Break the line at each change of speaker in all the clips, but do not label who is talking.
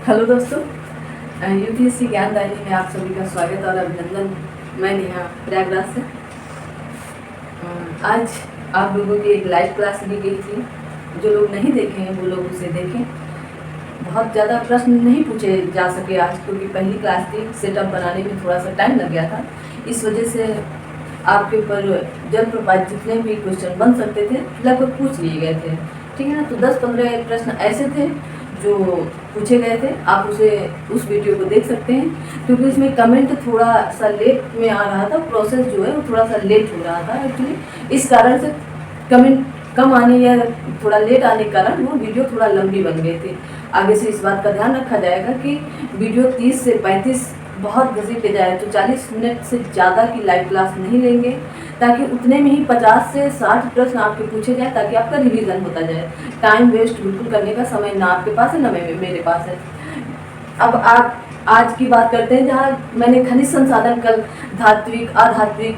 Hello दोस्तों, UPSC ज्ञानदायिनी में आप सभी का स्वागत और अभिनंदन। मैं नेहा प्रयागराज से। आज आप लोगों की एक लाइव क्लास ली गई थी। जो लोग नहीं देखे हैं वो लोग उसे देखें। बहुत ज़्यादा प्रश्न नहीं पूछे जा सके आज, क्योंकि पहली क्लास थी। सेटअप बनाने में थोड़ा सा टाइम लग गया था। इस वजह से आपके ऊपर जल प्रपात जितने भी क्वेश्चन बन सकते थे लगभग पूछ लिए गए थे, ठीक है ना। तो 10-15 प्रश्न ऐसे थे जो पूछे गए थे। आप उस वीडियो को देख सकते हैं, क्योंकि इसमें कमेंट थोड़ा सा लेट में आ रहा था। प्रोसेस जो है वो थोड़ा सा लेट हो रहा था एक्चुअली। इस कारण से कमेंट कम आने या थोड़ा लेट आने के कारण वो वीडियो थोड़ा लंबी बन गई थी। आगे से इस बात का ध्यान रखा जाएगा कि वीडियो 30 से 35 बहुत घसीटे जाए तो 40 मिनट से ज़्यादा की लाइव क्लास नहीं लेंगे, ताकि उतने में ही 50 से 60 प्रश्न आपके पूछे जाए, ताकि आपका रिवीजन होता जाए। टाइम वेस्ट बिल्कुल करने का समय ना आपके पास है ना मेरे पास है। अब आप आज की बात करते हैं, जहाँ मैंने खनिज संसाधन कल धात्विक अधात्विक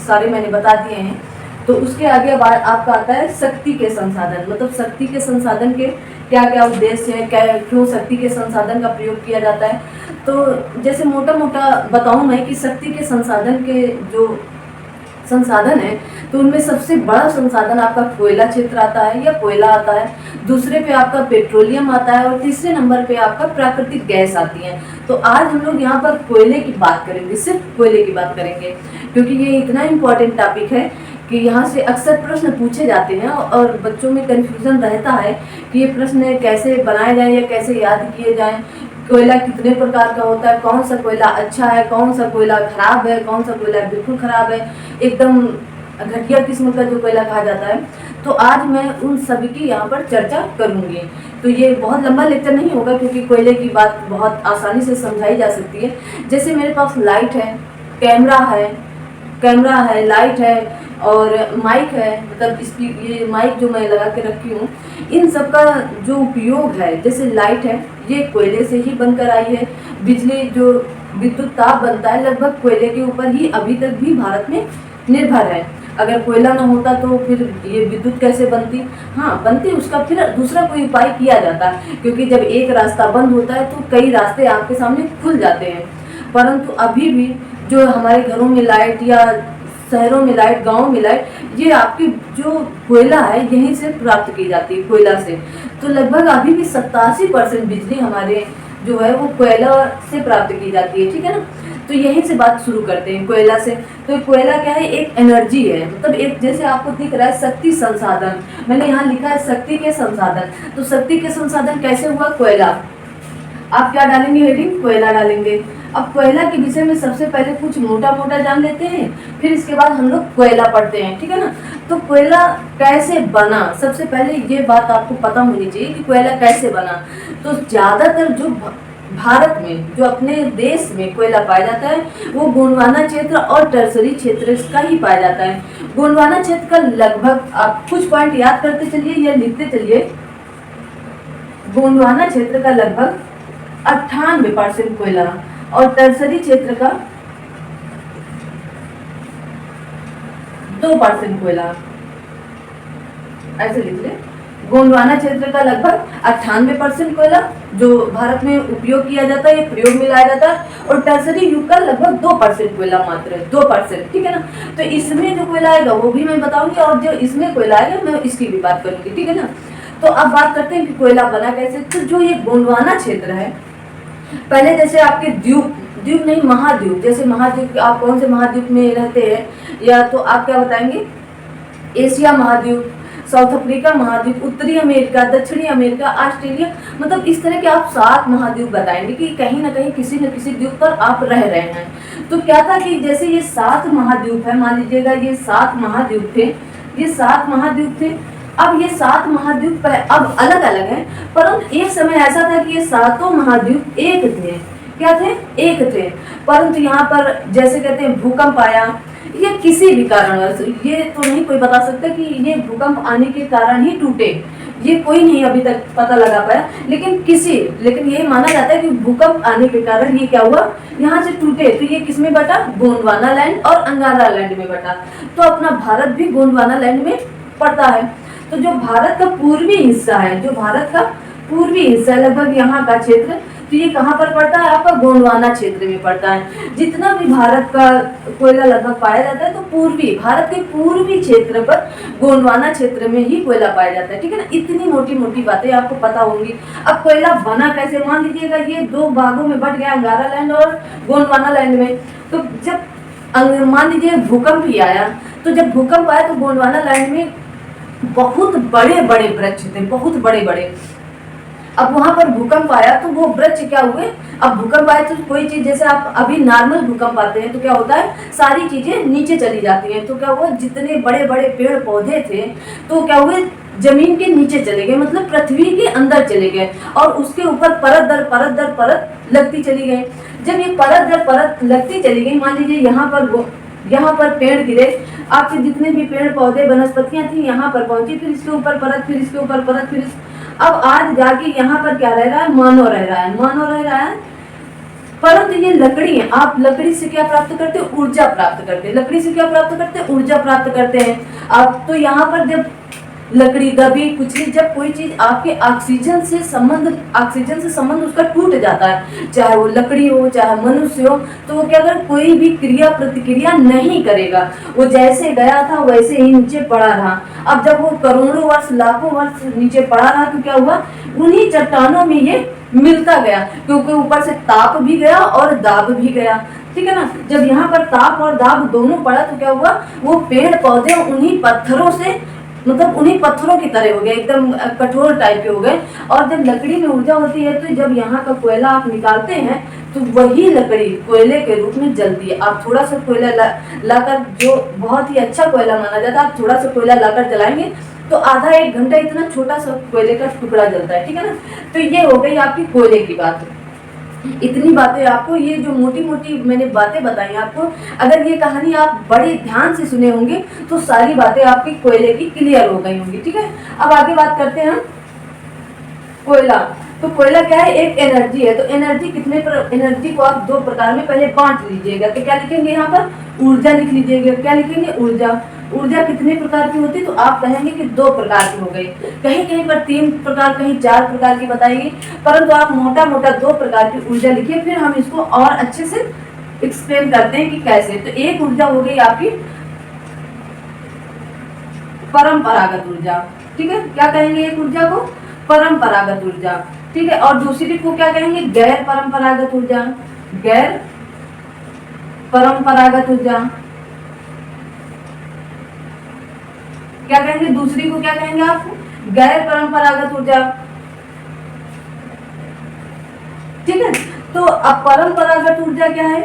सारे मैंने बता दिए हैं। तो उसके आगे अब आपका आता है शक्ति के संसाधन। मतलब शक्ति के संसाधन के क्या क्या उद्देश्य है, क्या क्यों शक्ति के संसाधन का प्रयोग किया जाता है। तो जैसे मोटा मोटा बताऊं मैं कि शक्ति के संसाधन के जो संसाधन है, तो उनमें सबसे बड़ा संसाधन आपका कोयला क्षेत्र आता है या कोयला आता है। दूसरे पे आपका पेट्रोलियम आता है और तीसरे नंबर पे आपका प्राकृतिक गैस आती है। तो आज हम लोग यहाँ पर कोयले की बात करेंगे, सिर्फ कोयले की बात करेंगे, क्योंकि ये इतना इम्पोर्टेंट टॉपिक है कि यहाँ से अक्सर प्रश्न पूछे जाते हैं और बच्चों में कन्फ्यूजन रहता है कि ये प्रश्न कैसे बनाए जाए या कैसे याद किए जाएं। कोयला कितने प्रकार का होता है, कौन सा कोयला अच्छा है, कौन सा कोयला खराब है, कौन सा कोयला बिल्कुल खराब है, एकदम घटिया किस्म का जो कोयला कहा जाता है। तो आज मैं उन सभी की यहाँ पर चर्चा करूँगी। तो ये बहुत लंबा लेक्चर नहीं होगा, क्योंकि कोयले की बात बहुत आसानी से समझाई जा सकती है। जैसे मेरे पास लाइट है, कैमरा है, लाइट है और माइक है। मतलब ये माइक जो मैं लगा के रखी हूँ, इन सब का जो उपयोग है, जैसे लाइट है ये कोयले से ही बनकर आई है। बिजली जो विद्युत ताप बनता है लगभग कोयले के ऊपर ही अभी तक भी भारत में निर्भर है। अगर कोयला ना होता तो फिर ये विद्युत कैसे बनती? हाँ बनती, उसका फिर दूसरा कोई उपाय किया जाता, क्योंकि जब एक रास्ता बंद होता है तो कई रास्ते आपके सामने खुल जाते हैं। परंतु अभी भी जो हमारे घरों में लाइट या शहरों में लाइट, गाँव में लाइट, ये आपकी जो कोयला है यहीं से प्राप्त की जाती है, कोयला से। तो लगभग अभी भी 87% बिजली हमारे जो है वो कोयला से प्राप्त की जाती है, ठीक है ना। तो यहीं से बात शुरू करते हैं कोयला से। तो कोयला क्या है? एक एनर्जी है। मतलब एक, जैसे आपको दिख रहा है शक्ति संसाधन, मैंने यहाँ लिखा है शक्ति के संसाधन। तो शक्ति के संसाधन कैसे हुआ? कोयला। आप क्या डालेंगे? हेडिंग कोयला डालेंगे। अब कोयला के विषय में सबसे पहले कुछ मोटा मोटा जान लेते हैं, फिर इसके बाद हम लोग कोयला पढ़ते हैं, ठीक है ना। तो कोयला कैसे बना, सबसे पहले ये बात आपको पता होनी चाहिए कि कोयला कैसे बना। तो ज़्यादातर जो भारत में, जो अपने देश में कोयला पाया जाता है, वो गोंडवाना क्षेत्र और टर्सरी क्षेत्र का ही पाया जाता है। गोंडवाना क्षेत्र का लगभग, आप कुछ पॉइंट याद करते चलिए या लिखते चलिए। गोंडवाना क्षेत्र का लगभग 98% कोयला और टर्सरी क्षेत्र का 2% कोयला, ऐसे लिख ले। गोंडवाना क्षेत्र का लगभग 98% कोयला जो भारत में उपयोग किया जाता है, प्रयोग में लाया जाता है, और टर्सरी युग का लगभग 2% कोयला, मात्र 2%, ठीक है ना। तो इसमें जो कोयला आएगा वो भी मैं बताऊंगी, और जो इसमें कोयला आएगा मैं इसकी भी बात करूंगी, ठीक है ना। तो अब बात करते हैं कि कोयला बना कैसे। तो जो ये गोंडवाना क्षेत्र है, पहले जैसे आपके द्वीप नहीं, महाद्वीप, जैसे महाद्वीप, आप कौन से महाद्वीप में रहते हैं, या तो आप क्या बताएंगे? एशिया महाद्वीप, साउथ अफ्रीका महाद्वीप, उत्तरी अमेरिका, दक्षिणी अमेरिका, ऑस्ट्रेलिया। मतलब इस तरह के आप 7 महाद्वीप बताएंगे कि कहीं ना कहीं किसी न किसी द्वीप पर आप रह रहे हैं। तो क्या था कि जैसे ये 7 महाद्वीप है, मान लीजिएगा ये 7 महाद्वीप थे, ये 7 महाद्वीप थे। अब ये 7 महाद्वीप अब अलग अलग हैं, परंतु एक समय ऐसा था कि ये 7 महाद्वीप एक थे। क्या थे? एक थे। परंतु यहाँ पर जैसे कहते हैं भूकंप आया, ये किसी भी कारणवश, ये तो नहीं कोई बता सकता कि ये भूकंप आने के कारण ही टूटे, ये कोई नहीं अभी तक पता लगा पाया, लेकिन ये माना जाता है कि भूकंप आने के कारण ये क्या हुआ, यहाँ से टूटे। तो ये किसमें बटा? गोंडवाना लैंड और अंगारा लैंड में बटा। तो अपना भारत भी गोंडवाना लैंड में पड़ता है। तो जो भारत का पूर्वी हिस्सा है, लगभग यहाँ का क्षेत्र, तो ये कहाँ पर पड़ता है? आपका गोंडवाना क्षेत्र में पड़ता है। जितना भी भारत का कोयला लगभग पाया जाता है तो पूर्वी भारत के पूर्वी क्षेत्र पर गोंडवाना क्षेत्र में ही कोयला पाया जाता है, ठीक है ना। इतनी मोटी मोटी बातें आपको पता होंगी। अब कोयला बना कैसे, मान लीजिएगा ये दो भागों में बट गया, अंगारा लैंड और गोंडवाना लैंड में। तो जब मान लीजिए भूकंप ही आया, तो जब भूकंप आया तो गोंडवाना लैंड में बहुत बड़े बड़े वृक्ष थे, बहुत बड़े बड़े। अब वहां पर भूकंप आया तो वो वृक्ष क्या हुए, अब भूकंप आया तो कोई चीज, जैसे आप अभी नॉर्मल भूकंप आते हैं तो क्या होता है, सारी चीजें नीचे चली जाती हैं। तो क्या हुआ, जितने बड़े बड़े पेड़ पौधे थे तो क्या हुए, जमीन के नीचे चले गए, मतलब पृथ्वी के अंदर चले गए, और उसके ऊपर परत दर परत दर परत लगती चली गई। जब ये परत दर परत लगती चली गई, मान लीजिए यहाँ पर पेड़ गिरे, आपके जितने भी पेड़ पौधे वनस्पतियां थी यहाँ पर पहुंची, फिर इसके ऊपर परत, फिर इसके ऊपर परत, फिर अब आज जाके यहाँ पर क्या रह रहा है, मानव रह रहा है, मानव रह रहा है। परंतु ये लकड़ी है, आप लकड़ी से क्या प्राप्त करते हो, ऊर्जा प्राप्त करते हैं। लकड़ी से क्या प्राप्त करते हैं, ऊर्जा प्राप्त करते हैं। आप तो यहाँ पर जब लकड़ी दबी कुचली, जब कोई चीज आपके ऑक्सीजन से संबंध उसका टूट जाता है, चाहे वो लकड़ी हो चाहे मनुष्य हो, तो वो क्या कर, कोई भी क्रिया प्रतिक्रिया नहीं करेगा, वो जैसे गया था वैसे ही नीचे पड़ा रहा। अब जब वो करोड़ों वर्ष लाखों वर्ष नीचे पड़ा रहा तो क्या हुआ, उन्हीं चट्टानों में ये मिलता गया, क्योंकि ऊपर से ताप भी गया और दाब भी गया, ठीक है ना। जब यहाँ पर ताप और दाब दोनों पड़ा तो क्या हुआ, वो पेड़ पौधे उन्हीं पत्थरों से, मतलब उन्हीं पत्थरों की तरह हो गए, एकदम कठोर टाइप के हो गए। और जब लकड़ी में ऊर्जा होती है तो जब यहाँ का कोयला आप निकालते हैं तो वही लकड़ी कोयले के रूप में जलती है। आप थोड़ा सा कोयला लाकर, जो बहुत ही अच्छा कोयला माना जाता है, आप थोड़ा सा कोयला लाकर जलाएंगे तो आधा एक घंटा इतना छोटा सा कोयले का टुकड़ा जलता है, ठीक है ना। तो ये हो गई आपकी कोयले की बात। इतनी बातें आपको, ये जो मोटी मोटी मैंने बातें बताई आपको, अगर ये कहानी आप बड़े ध्यान से सुने होंगे तो सारी बातें आपकी कोयले की क्लियर हो गई होंगी, ठीक है। अब आगे बात करते हैं कोयला। तो कोयला क्या है, एक एनर्जी है। तो एनर्जी एनर्जी को आप दो प्रकार में पहले बांट लीजिएगा। तो क्या लिखेंगे यहाँ पर, ऊर्जा लिख लीजिएगा। क्या लिखेंगे, ऊर्जा। ऊर्जा कितने प्रकार की होती है, तो आप कहेंगे कि दो प्रकार की हो गई, कहीं कहीं पर 3 प्रकार, कहीं 4 प्रकार की बताएगी, परंतु आप मोटा मोटा 2 प्रकार की ऊर्जा लिखिए, फिर हम इसको और अच्छे से एक्सप्लेन करते हैं कि कैसे। तो एक ऊर्जा हो गई आपकी परंपरागत ऊर्जा, ठीक है। क्या कहेंगे एक ऊर्जा को, परंपरागत ऊर्जा, ठीक है। और दूसरी को क्या कहेंगे, गैर परंपरागत ऊर्जा, गैर परंपरागत ऊर्जा। क्या कहेंगे, दूसरी को क्या कहेंगे आप, गैर परंपरागत ऊर्जा, ठीक है। तो अब परंपरागत ऊर्जा क्या है,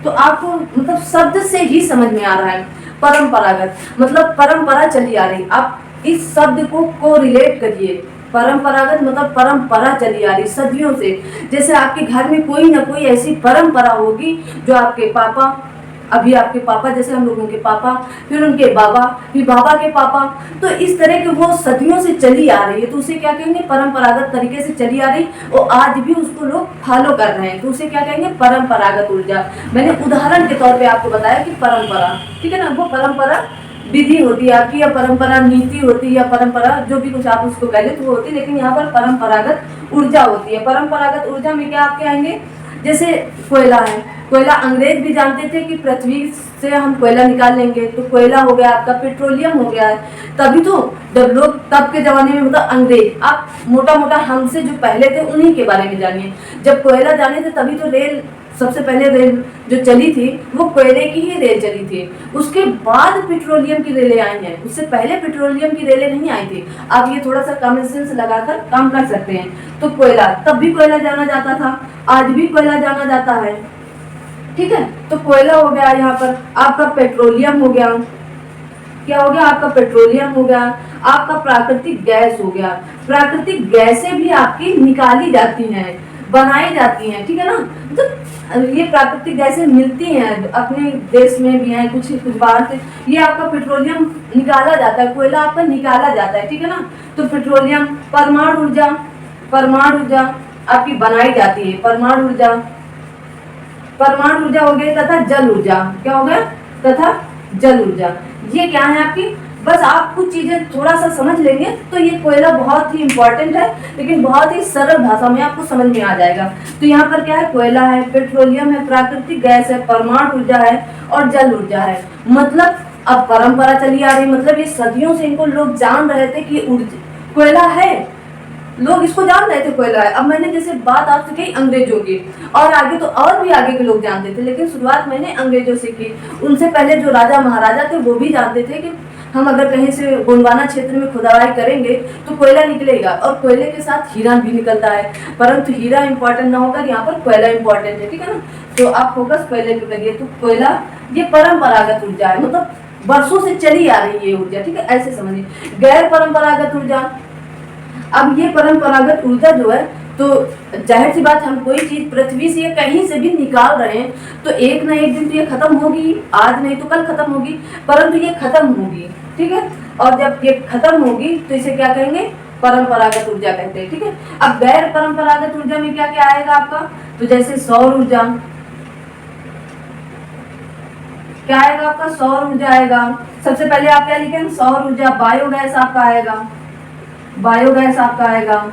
तो आपको मतलब शब्द से ही समझ में आ रहा है। परंपरागत मतलब परंपरा चली आ रही, आप इस शब्द को रिलेट करिए। परंपरागत मतलब परंपरा चली आ रही सदियों से। जैसे आपके घर में कोई ना कोई ऐसी परंपरा होगी जो आपके पापा, अभी आपके पापा, जैसे हम लोगों के पापा, फिर उनके बाबा, फिर बाबा के पापा, तो इस तरह के वो सदियों से चली आ रही है, तो उसे क्या कहेंगे, परंपरागत तरीके से चली आ रही और आज भी उसको लोग फॉलो कर रहे हैं, तो उसे क्या कहेंगे, परंपरागत ऊर्जा। मैंने उदाहरण के तौर पे आपको बताया कि परंपरा, ठीक है ना, वो परंपरा विधि होती है आपकी, या परंपरा नीति होती है, या परंपरा जो भी कुछ आप उसको कह ले तो वो होती है, लेकिन यहाँ पर परंपरागत ऊर्जा होती है। परंपरागत ऊर्जा में क्या आपके आएंगे, जैसे कोयला है, कोयला अंग्रेज भी जानते थे कि पृथ्वी से हम कोयला निकाल लेंगे, तो कोयला हो गया आपका, पेट्रोलियम हो गया है। तभी तो जब लोग तब के जमाने में, मतलब अंग्रेज, आप मोटा मोटा हमसे जो पहले थे उन्हीं के बारे में जानिए। जब कोयला जाने थे तभी तो रेल, सबसे पहले रेल जो चली थी वो कोयले की ही रेल चली थी। उसके बाद पेट्रोलियम की रेलें आई हैं, उससे पहले पेट्रोलियम की रेलें नहीं आई थी। आप ये थोड़ा सा कॉमन सेंस लगाकर काम कर सकते हैं। तो कोयला, तब भी कोयला जाना जाता था, आज भी कोयला जाना जाता है, ठीक है। तो कोयला हो गया, यहाँ पर आपका पेट्रोलियम हो गया, क्या हो गया आपका, पेट्रोलियम हो गया, आपका प्राकृतिक गैस हो गया। प्राकृतिक गैसें भी आपकी निकाली जाती हैं, बनाई जाती हैं, ठीक है ना। तो ये प्राकृतिक गैसें मिलती हैं, अपने देश में भी हैं, कुछ बाहर से। ये आपका पेट्रोलियम निकाला जाता है, कोयला आपका निकाला जाता है, ठीक है ना। तो पेट्रोलियम, परमाणु ऊर्जा, परमाणु ऊर्जा आपकी बनाई जाती है, परमाणु ऊर्जा, परमाणु ऊर्जा हो गई, तथा जल ऊर्जा, क्या हो गया, तथा जल ऊर्जा। ये क्या है आपकी बस आप कुछ चीजें थोड़ा सा समझ लेंगे तो ये कोयला बहुत ही इंपॉर्टेंट है, लेकिन बहुत ही सरल भाषा में आपको समझ में आ जाएगा। तो यहाँ पर क्या है, कोयला है, पेट्रोलियम है, प्राकृतिक गैस है, परमाणु ऊर्जा है और जल ऊर्जा है। मतलब अब परंपरा चली आ रही, मतलब ये सदियों से इनको लोग जान रहे थे कि कोयला है, लोग इसको जान रहे थे कोयला है। अब मैंने जैसे बात आपसे कही अंग्रेजों की, और आगे तो और भी आगे के लोग जानते थे, लेकिन शुरुआत मैंने अंग्रेजों से की। उनसे पहले जो राजा महाराजा थे वो भी जानते थे कि हम अगर कहीं से गोंडवाना क्षेत्र में खुदाई करेंगे तो कोयला निकलेगा, और कोयले के साथ हीरा भी निकलता है, परंतु हीरा इंपॉर्टेंट ना होकर यहाँ पर कोयला इंपॉर्टेंट है, ठीक है ना। तो आप फोकस कोयले पे करिए। तो कोयला ये परंपरागत ऊर्जा है, मतलब वर्षों से चली आ रही है ये ऊर्जा, ठीक है, ऐसे समझिए। गैर परंपरागत ऊर्जा, अब ये परंपरागत ऊर्जा जो है, तो जाहिर सी बात, हम कोई चीज पृथ्वी से या कहीं से भी निकाल रहे हैं तो एक ना एक दिन तो ये खत्म होगी, आज नहीं तो कल खत्म होगी, परंतु ये खत्म होगी, ठीक है। और जब ये खत्म होगी तो इसे क्या कहेंगे, परंपरागत ऊर्जा कहते हैं, ठीक है। अब गैर परंपरागत ऊर्जा में क्या क्या आएगा आपका, तो जैसे सौर ऊर्जा, क्या आएगा आपका, सौर ऊर्जा आएगा। सबसे पहले आप क्या लिखेंगे, सौर ऊर्जा। बायोगैस आपका आएगा, बायोगैस आपका आएगा,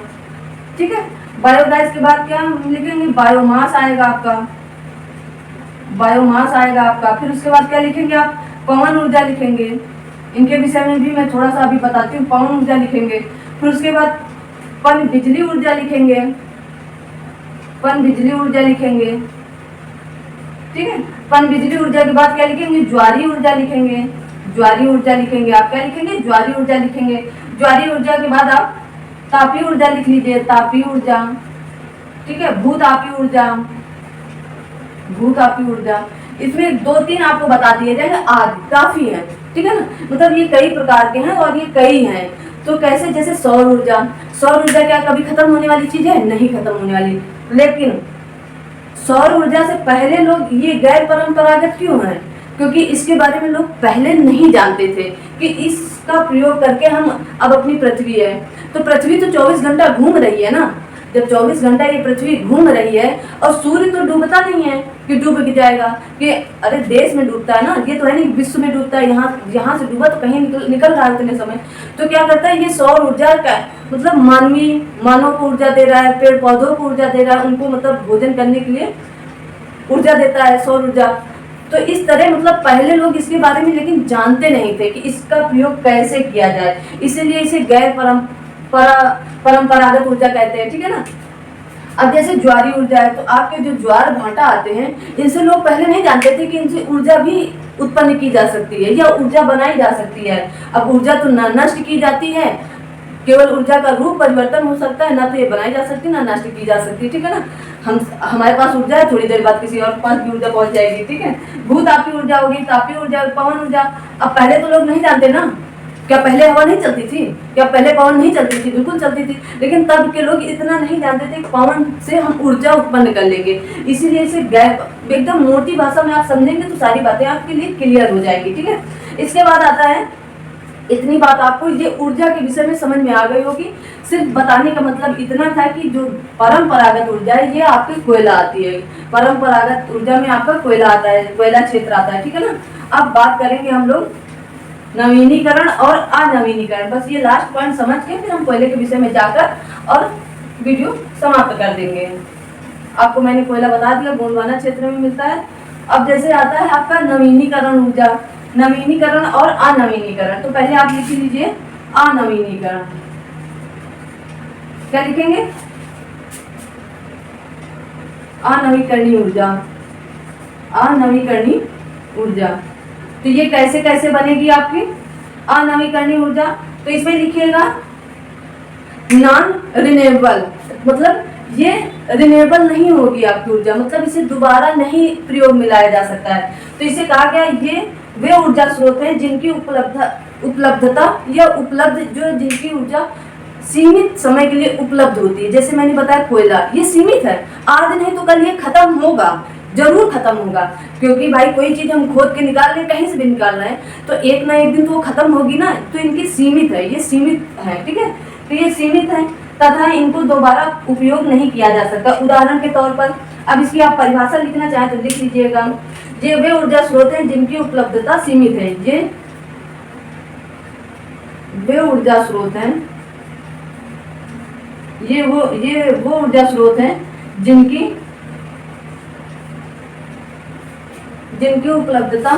ठीक है। बायोगैस के बाद क्या लिखेंगे, बायोमास आएगा आपका, बायोमास आएगा आपका। फिर उसके बाद क्या लिखेंगे आप, पवन ऊर्जा लिखेंगे। इनके विषय में भी मैं थोड़ा सा अभी बताती हूँ, पवन ऊर्जा लिखेंगे। फिर उसके बाद पन बिजली ऊर्जा लिखेंगे, पन बिजली ऊर्जा लिखेंगे, ठीक है। पन बिजली ऊर्जा के बाद क्या लिखेंगे, ज्वारी ऊर्जा लिखेंगे, ज्वारी ऊर्जा लिखेंगे। आप क्या लिखेंगे, ज्वारी ऊर्जा लिखेंगे। ज्वारी ऊर्जा के बाद आप तापीय ऊर्जा लिख लीजिए, तापीय ऊर्जा, ठीक है। भूतापीय ऊर्जा, भूतापीय ऊर्जा। इसमें 2-3 आपको बता दिए जाएंगे, आदि काफी है, ठीक है ना। मतलब ये कई प्रकार के हैं और ये कई हैं। तो कैसे, जैसे सौर ऊर्जा, सौर ऊर्जा क्या कभी खत्म होने वाली चीज है, नहीं खत्म होने वाली। लेकिन सौर ऊर्जा से पहले लोग ये गैर परंपरागत क्यों है, क्योंकि इसके बारे में लोग पहले नहीं जानते थे कि इसका प्रयोग करके हम, अब अपनी पृथ्वी है तो पृथ्वी तो 24 घंटा घूम रही है ना। जब 24 घंटा ये पृथ्वी घूम रही है और सूर्य तो डूबता नहीं है कि डूब जाएगा, कि अरे देश में डूबता है ना, ये तो है नहीं विश्व में डूबता है, यहाँ से डूबा तो कहीं निकल रहा है उतने समय। तो क्या करता है ये सौर ऊर्जा का, मतलब मानव को ऊर्जा दे रहा है, पेड़ पौधों को ऊर्जा दे रहा है, उनको मतलब भोजन करने के लिए ऊर्जा देता है सौर ऊर्जा। तो इस तरह मतलब पहले लोग इसके बारे में लेकिन जानते नहीं थे कि इसका प्रयोग कैसे किया जाए, इसीलिए इसे गैर परंपरागत ऊर्जा कहते हैं, ठीक है ना। अब जैसे ज्वारी ऊर्जा है, तो आपके जो ज्वार भाटा आते हैं, इनसे लोग पहले नहीं जानते थे कि इनसे ऊर्जा भी उत्पन्न की जा सकती है या ऊर्जा बनाई जा सकती है। अब ऊर्जा तो न नष्ट की जाती है, केवल ऊर्जा का रूप परिवर्तन हो सकता है, ना तो ये बनाई जा सकती ना नष्ट की जा सकती, ठीक है ना। हमारे पास ऊर्जा है, थोड़ी देर बाद किसी और के पास भी ऊर्जा पहुंच जाएगी, ठीक है। भूतापीय ऊर्जा होगी, तापीय ऊर्जा, पवन ऊर्जा। अब पहले तो लोग नहीं जानते ना, क्या पहले हवा नहीं चलती थी, क्या पहले पवन नहीं चलती थी, बिल्कुल चलती थी, लेकिन तब के लोग इतना नहीं जानते थे कि पवन से हम ऊर्जा उत्पन्न कर लेंगे। इसीलिए इसे एकदम मोटी भाषा में आप समझेंगे तो सारी बातें आपके लिए क्लियर हो जाएगी, ठीक है। इसके बाद आता है, इतनी बात आपको ये ऊर्जा के विषय में समझ में आ गई होगी। सिर्फ बताने का मतलब इतना था कि जो परंपरागत ऊर्जा है ये आपकी कोयला आती है, परंपरागत ऊर्जा में आपका कोयला आता है, कोयला क्षेत्र आता है, ठीक है ना। अब बात करेंगे हम लोग नवीनीकरण और अनवीनीकरण। बस ये लास्ट पॉइंट समझ के फिर हम कोयले के विषय में जाकर और वीडियो समाप्त कर देंगे। आपको मैंने कोयला बता दिया, गोंडवाना क्षेत्र में मिलता है। अब जैसे आता है आपका नवीनीकरण ऊर्जा, नवीनीकरण और अनवीनीकरण। तो पहले आप लिख लीजिए अनवीनीकरण, क्या लिखेंगे, अनवीकरणीय ऊर्जा, अनवीकरणीय ऊर्जा। तो ये कैसे कैसे बनेगी आपकी अनवीकरणीय ऊर्जा, तो इसमें लिखिएगा नॉन रिन्यूएबल, मतलब ये रिन्यूएबल नहीं होगी आपकी ऊर्जा, मतलब इसे दोबारा नहीं प्रयोग में लाया जा सकता है। तो इसे कहा गया ये वे ऊर्जा स्रोत हैं जिनकी उपलब्धता या जिनकी ऊर्जा सीमित समय के लिए उपलब्ध होती है। जैसे मैंने बताया कोयला ये सीमित है, आज नहीं तो कल ये खत्म होगा, जरूर खत्म होगा, क्योंकि भाई कोई चीज हम खोद के निकाल रहे हैं, कहीं से भी निकाल रहे हैं, तो एक ना एक दिन तो वो खत्म होगी ना। तो इनकी सीमित है, ये सीमित है, ठीक है। तो ये सीमित है तथा इनको दोबारा उपयोग नहीं किया जा सकता। उदाहरण के तौर पर अब इसकी आप परिभाषा लिखना चाहें तो लिख लीजिएगा, ये वे ऊर्जा स्रोत हैं जिनकी उपलब्धता सीमित है, ये वे ऊर्जा स्रोत हैं, ये वो ऊर्जा स्रोत हैं जिनकी उपलब्धता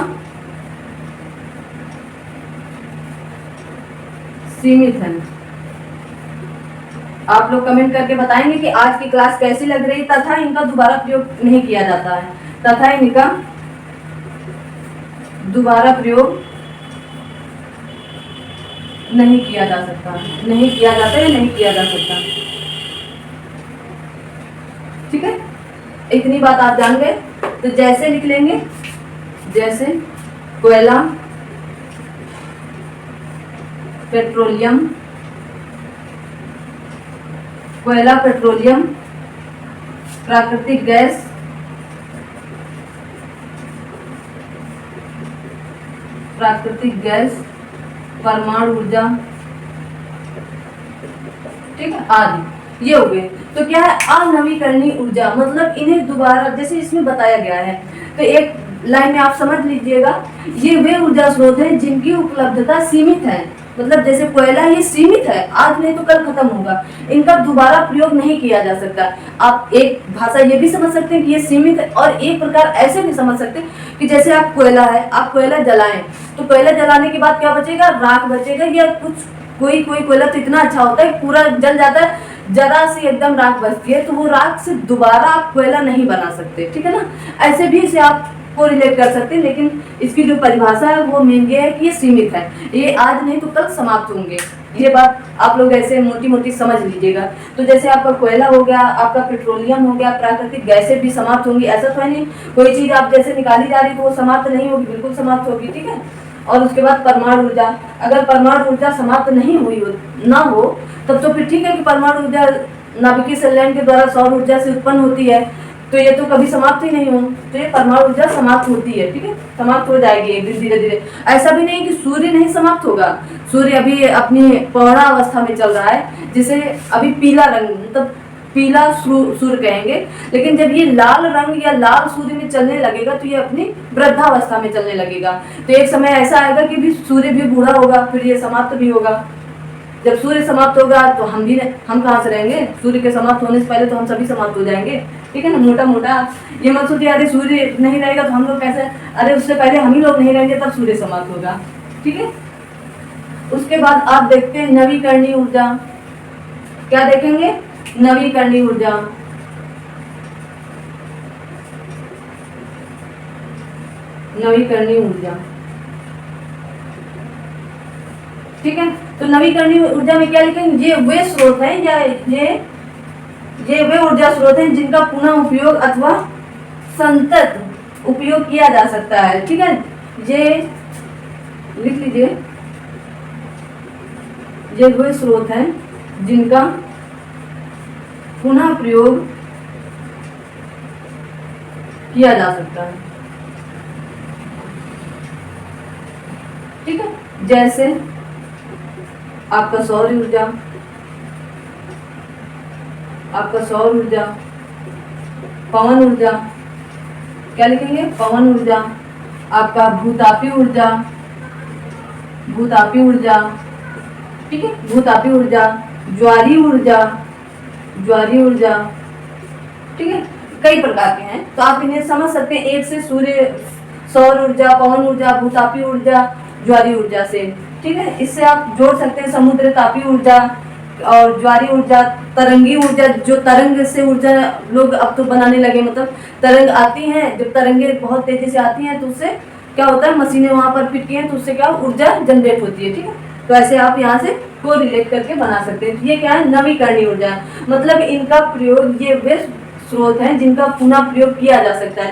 सीमित है। आप लोग कमेंट करके बताएंगे कि आज की क्लास कैसी लग रही, तथा इनका दोबारा प्रयोग नहीं किया जाता है, तथा इनका दोबारा प्रयोग नहीं किया जा सकता, नहीं किया जाता या नहीं किया जा सकता। ठीक है, इतनी बात आप जान गए। तो जैसे लिख लेंगे, जैसे कोयला, पेट्रोलियम, कोयला, पेट्रोलियम, प्राकृतिक गैस, परमाणु ऊर्जा, ठीक है, आदि, ये हो गए। तो क्या है अनवीकरणीय ऊर्जा, मतलब इन्हें दोबारा, जैसे इसमें बताया गया है, तो एक लाइन में आप समझ लीजिएगा, ये वे ऊर्जा स्रोत हैं जिनकी उपलब्धता सीमित है। मतलब जैसे कोयला ये सीमित है, आज नहीं तो कल खत्म होगा, इनका दोबारा प्रयोग नहीं किया जा सकता। आप एक भाषा ये भी समझ सकते हैं कि ये सीमित है, और एक प्रकार ऐसे भी समझ सकते हैं कि जैसे आप कोयला है, आप कोयला जलाएं तो कोयला जलाने के बाद क्या बचेगा, राख बचेगा, या कुछ कोई कोयला तो इतना अच्छा होता है पूरा जल जाता है, जरा सी एकदम राख बचती है, तो वो राख से दोबारा आप कोयला नहीं बना सकते। ठीक है ना, ऐसे भी इसे आप को रिलेट कर सकते हैं, लेकिन इसकी जो परिभाषा है वो मेन ये है कि ये सीमित है, ये आज नहीं तो कल समाप्त होंगे। ये बात आप लोग ऐसे मोटी मोटी समझ लीजिएगा। तो जैसे आपका कोयला हो गया, आपका पेट्रोलियम हो गया, प्राकृतिक गैसें भी समाप्त होंगी, ऐसा तो है नहीं कोई चीज आप जैसे निकाली जा रही तो वो समाप्त नहीं होगी, बिल्कुल समाप्त होगी। ठीक है, और उसके बाद परमाणु ऊर्जा, अगर परमाणु ऊर्जा समाप्त नहीं हुई ना हो तब तो फिर ठीक है कि परमाणु ऊर्जा नाभिकीय संलयन के द्वारा सौर ऊर्जा से उत्पन्न होती है, तो ये तो कभी समाप्त ही नहीं हो, तो ये परमाणु ऊर्जा समाप्त होती है। ठीक है, समाप्त हो जाएगी एक दिन धीरे धीरे। ऐसा भी नहीं कि सूर्य नहीं समाप्त होगा, सूर्य अभी अपनी पौर्णावस्था में चल रहा है, जिसे अभी पीला रंग, मतलब पीला सूर्य कहेंगे, लेकिन जब ये लाल रंग या लाल सूर्य में चलने लगेगा तो ये अपनी वृद्धावस्था में चलने लगेगा। तो एक समय ऐसा आएगा कि भी सूर्य भी बूढ़ा होगा, फिर ये समाप्त भी होगा। जब सूर्य समाप्त होगा तो हम कहाँ से रहेंगे, सूर्य के समाप्त होने से पहले तो हम सभी समाप्त हो जाएंगे। ठीक है ना, मोटा मोटा ये मत सोचिए अरे सूर्य नहीं रहेगा तो हम लोग कैसे, अरे उससे पहले हम ही लोग नहीं रहेंगे तब सूर्य समाप्त होगा। ठीक है, उसके बाद आप देखते हैं नवीकरणीय ऊर्जा। क्या देखेंगे, नवीकरणीय ऊर्जा। नवीकरणीय ऊर्जा, ठीक है, तो नवीकरणीय ऊर्जा में क्या लिखेंगे, ये वे स्रोत हैं या ये वे ऊर्जा स्रोत हैं जिनका पुनः उपयोग अथवा संतत उपयोग किया जा सकता है। ठीक है, ये लिख लीजिए, ये वे स्रोत हैं जिनका पुनः प्रयोग किया जा सकता है। ठीक है, जैसे आपका सौर ऊर्जा, पवन ऊर्जा, क्या लिखेंगे, पवन ऊर्जा, आपका भूतापी ऊर्जा, ठीक है, भूतापी ऊर्जा, ज्वारीय ऊर्जा, ठीक है, कई प्रकार के हैं, तो आप इन्हें समझ सकते हैं एक से सूर्य, सौर ऊर्जा, पवन ऊर्जा, भूतापी ऊर्जा, ज्वारीय ऊर्जा से। ठीक है, इससे आप जोड़ सकते हैं समुद्र तापी ऊर्जा और ज्वारीय ऊर्जा, तरंगी ऊर्जा, जो तरंग से ऊर्जा लोग अब तो बनाने लगे, मतलब तरंग आती हैं, जब तरंगे बहुत तेजी से आती हैं तो उससे क्या होता है, मशीनें वहां पर फिट की हैं तो उससे क्या ऊर्जा जनरेट होती है। ठीक है, तो ऐसे आप यहाँ से को रिलेट करके बना सकते हैं। ये क्या है, नवीकरणीय ऊर्जा, मतलब इनका प्रयोग, ये वे स्रोत हैं जिनका पुनः प्रयोग किया जा सकता है।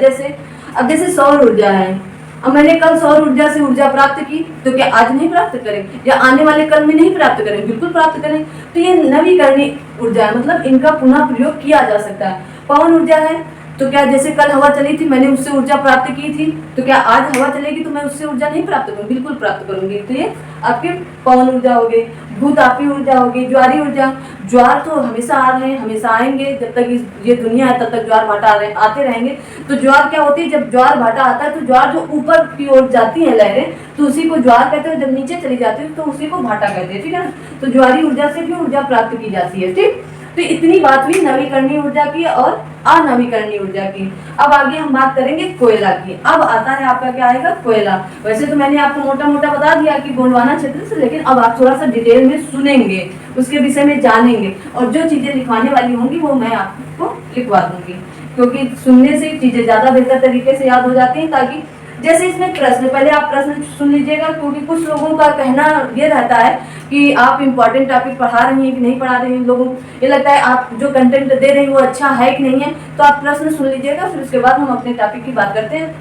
जैसे सौर ऊर्जा है, अब मैंने कल सौर ऊर्जा से ऊर्जा प्राप्त की, तो क्या आज नहीं प्राप्त करें या आने वाले कल में नहीं प्राप्त करें, बिल्कुल प्राप्त करें। तो ये नवीकरणीय ऊर्जा है, मतलब इनका पुनः प्रयोग किया जा सकता है। पवन ऊर्जा है, तो क्या जैसे कल हवा चली थी, मैंने उससे ऊर्जा प्राप्त की थी, तो क्या आज हवा चलेगी तो मैं उससे ऊर्जा नहीं प्राप्त करूंगी? बिल्कुल प्राप्त करूंगी। तो ये आपके पवन ऊर्जा हो गई, भूतापी ऊर्जा होगी, ज्वारी ऊर्जा। ज्वार तो हमेशा आ रहे हैं, हमेशा आएंगे, जब तक ये दुनिया है तब तक ज्वार भाटा आते रहेंगे। तो ज्वार क्या होती है, जब ज्वार भाटा आता है तो ज्वार जो ऊपर की ओर जाती है लहरें, तो उसी को ज्वार कहते हैं, जब नीचे चली जाती है तो उसी को भाटा कहते हैं, ठीक है ना। तो ज्वारी ऊर्जा से भी ऊर्जा प्राप्त की जाती है, ठीक। तो इतनी बात हुई नवीकरणीय ऊर्जा की और अनवीकरणीय ऊर्जा की। अब आगे हम बात करेंगे कोयला की। अब आता है आपका क्या आएगा, कोयला। वैसे तो मैंने आपको मोटा मोटा बता दिया कि गोंडवाना क्षेत्र से, लेकिन अब आप थोड़ा सा डिटेल में सुनेंगे, उसके विषय में जानेंगे, और जो चीजें लिखवाने वाली होंगी वो मैं आपको लिखवा दूंगी, क्योंकि सुनने से चीजें ज्यादा बेहतर तरीके से याद हो जाती हैं। ताकि जैसे इसमें प्रश्न, पहले आप प्रश्न सुन लीजिएगा, क्योंकि कुछ लोगों का कहना ये रहता है कि आप इम्पोर्टेंट टॉपिक पढ़ा रही हैं कि नहीं पढ़ा रही हैं। लोगों ये लगता है आप जो कंटेंट दे रही हैं वो अच्छा है कि नहीं है। तो आप प्रश्न सुन लीजिएगा, फिर उसके बाद हम अपने टॉपिक की बात करते हैं।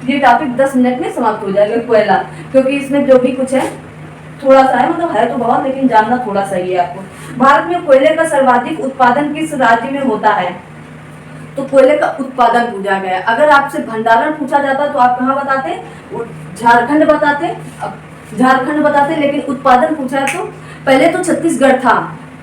ये टॉपिक 10 मिनट में समाप्त हो जाएगा, कोयला, क्योंकि इसमें जो भी कुछ है थोड़ा सा है, मतलब है तो बहुत, लेकिन जानना थोड़ा सा ही है आपको। भारत में कोयले का सर्वाधिक उत्पादन किस राज्य में होता है? तो कोयले का उत्पादन पूछा गया। अगर आपसे भंडारण पूछा जाता तो आप कहाँ बताते? झारखंड बताते। अब झारखंड बताते, लेकिन उत्पादन पूछा तो पहले तो छत्तीसगढ़ था,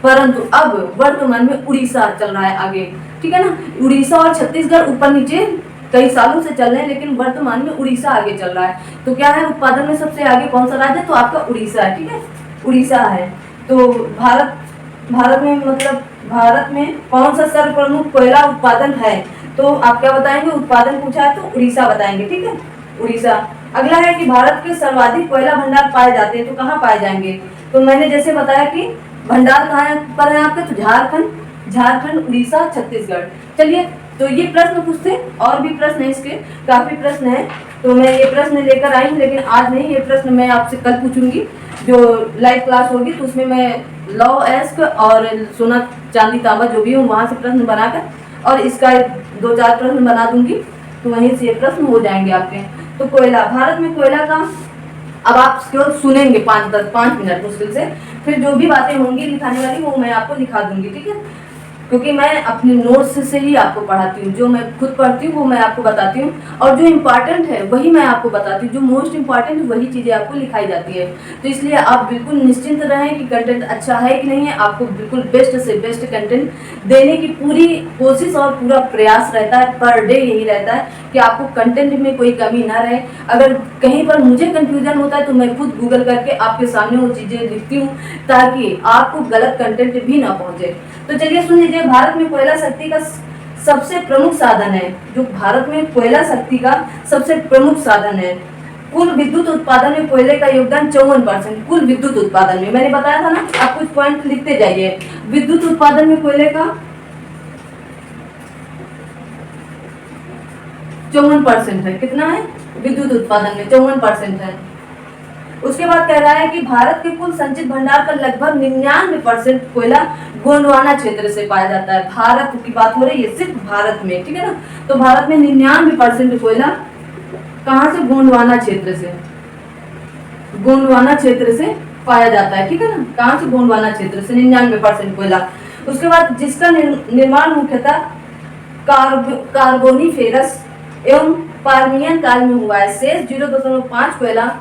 परंतु अब वर्तमान में उड़ीसा चल रहा है आगे, ठीक है ना। उड़ीसा और छत्तीसगढ़ ऊपर नीचे कई सालों से चल रहे हैं, लेकिन वर्तमान में उड़ीसा आगे चल रहा है। तो क्या है उत्पादन में सबसे आगे कौन सा राज्य है? तो आपका उड़ीसा है, ठीक है, उड़ीसा है। तो भारत में, मतलब भारत में कौन सा सर्व प्रमुख कोयला उत्पादन है? तो आप क्या बताएंगे? उत्पादन पूछा है तो उड़ीसा बताएंगे, ठीक है, उड़ीसा। अगला है कि भारत के सर्वाधिक कोयला भंडार पाए जाते हैं, तो कहाँ पाए जाएंगे? तो मैंने जैसे बताया कि भंडार कहाँ पर है आपके, तो झारखंड, उड़ीसा, छत्तीसगढ़। चलिए, तो ये प्रश्न पूछते, और भी प्रश्न है, इसके काफी प्रश्न है, तो मैं ये प्रश्न लेकर आई हूँ, लेकिन आज नहीं, ये प्रश्न मैं आपसे कल पूछूंगी। जो लाइव क्लास होगी तो उसमें मैं लौ एस्क और सोना चांदी तांबा जो भी हो वहां से प्रश्न बनाकर, और इसका 2-4 प्रश्न बना दूंगी, तो वहीं से ये प्रश्न हो जाएंगे आपके। तो कोयला, भारत में कोयला का, अब आप केवल सुनेंगे 5 मिनट मुश्किल से, फिर जो भी बातें होंगी लिखाने वाली वो मैं आपको लिखा दूंगी, ठीक है, क्योंकि मैं अपने नोट्स से ही आपको पढ़ाती हूँ। जो मैं खुद पढ़ती हूँ वो मैं आपको बताती हूँ, और जो इम्पोर्टेंट है वही मैं आपको बताती हूँ। जो मोस्ट इम्पॉर्टेंट है वही चीज़ें आपको लिखाई जाती है। तो इसलिए आप बिल्कुल निश्चिंत रहें कि कंटेंट अच्छा है कि नहीं है। आपको बिल्कुल बेस्ट से बेस्ट कंटेंट देने की पूरी कोशिश और पूरा प्रयास रहता है। पर डे यही रहता है कि आपको कंटेंट में कोई कमी ना रहे। अगर कहीं पर मुझे कंफ्यूजन होता है तो मैं खुद गूगल करके आपके सामने वो चीज़ें लिखती हूँ, ताकि आपको गलत कंटेंट भी ना पहुँचे। तो चलिए सुन लीजिए, भारत में कोयला शक्ति का सबसे प्रमुख साधन है, जो भारत में कोयला शक्ति का सबसे प्रमुख साधन है। कुल विद्युत उत्पादन में कोयले का योगदान 54%। कुल विद्युत उत्पादन में मैंने बताया था ना, आप कुछ पॉइंट लिखते जाइए। विद्युत उत्पादन में कोयले का 54% है। कितना है? विद्युत उत्पादन में 54% है। उसके बाद कह रहा है कि भारत के कुल संचित भंडार का लगभग 99% कोयला गोंडवाना क्षेत्र से पाया जाता है। भारत की बात हो रही है, सिर्फ भारत में, ठीक है ना। तो भारत में 99% कोयला कहाँ से? गोंडवाना क्षेत्र से, गोंडवाना क्षेत्र से पाया जाता है, ठीक है ना। कहाँ से? गोंडवाना क्षेत्र से 99% कोयला। उसके बाद जिसका निर्माण मुख्यतः कार्बोनिफेरस एवं पार्मियन काल में हुआ है। शेष 0.5 कोयला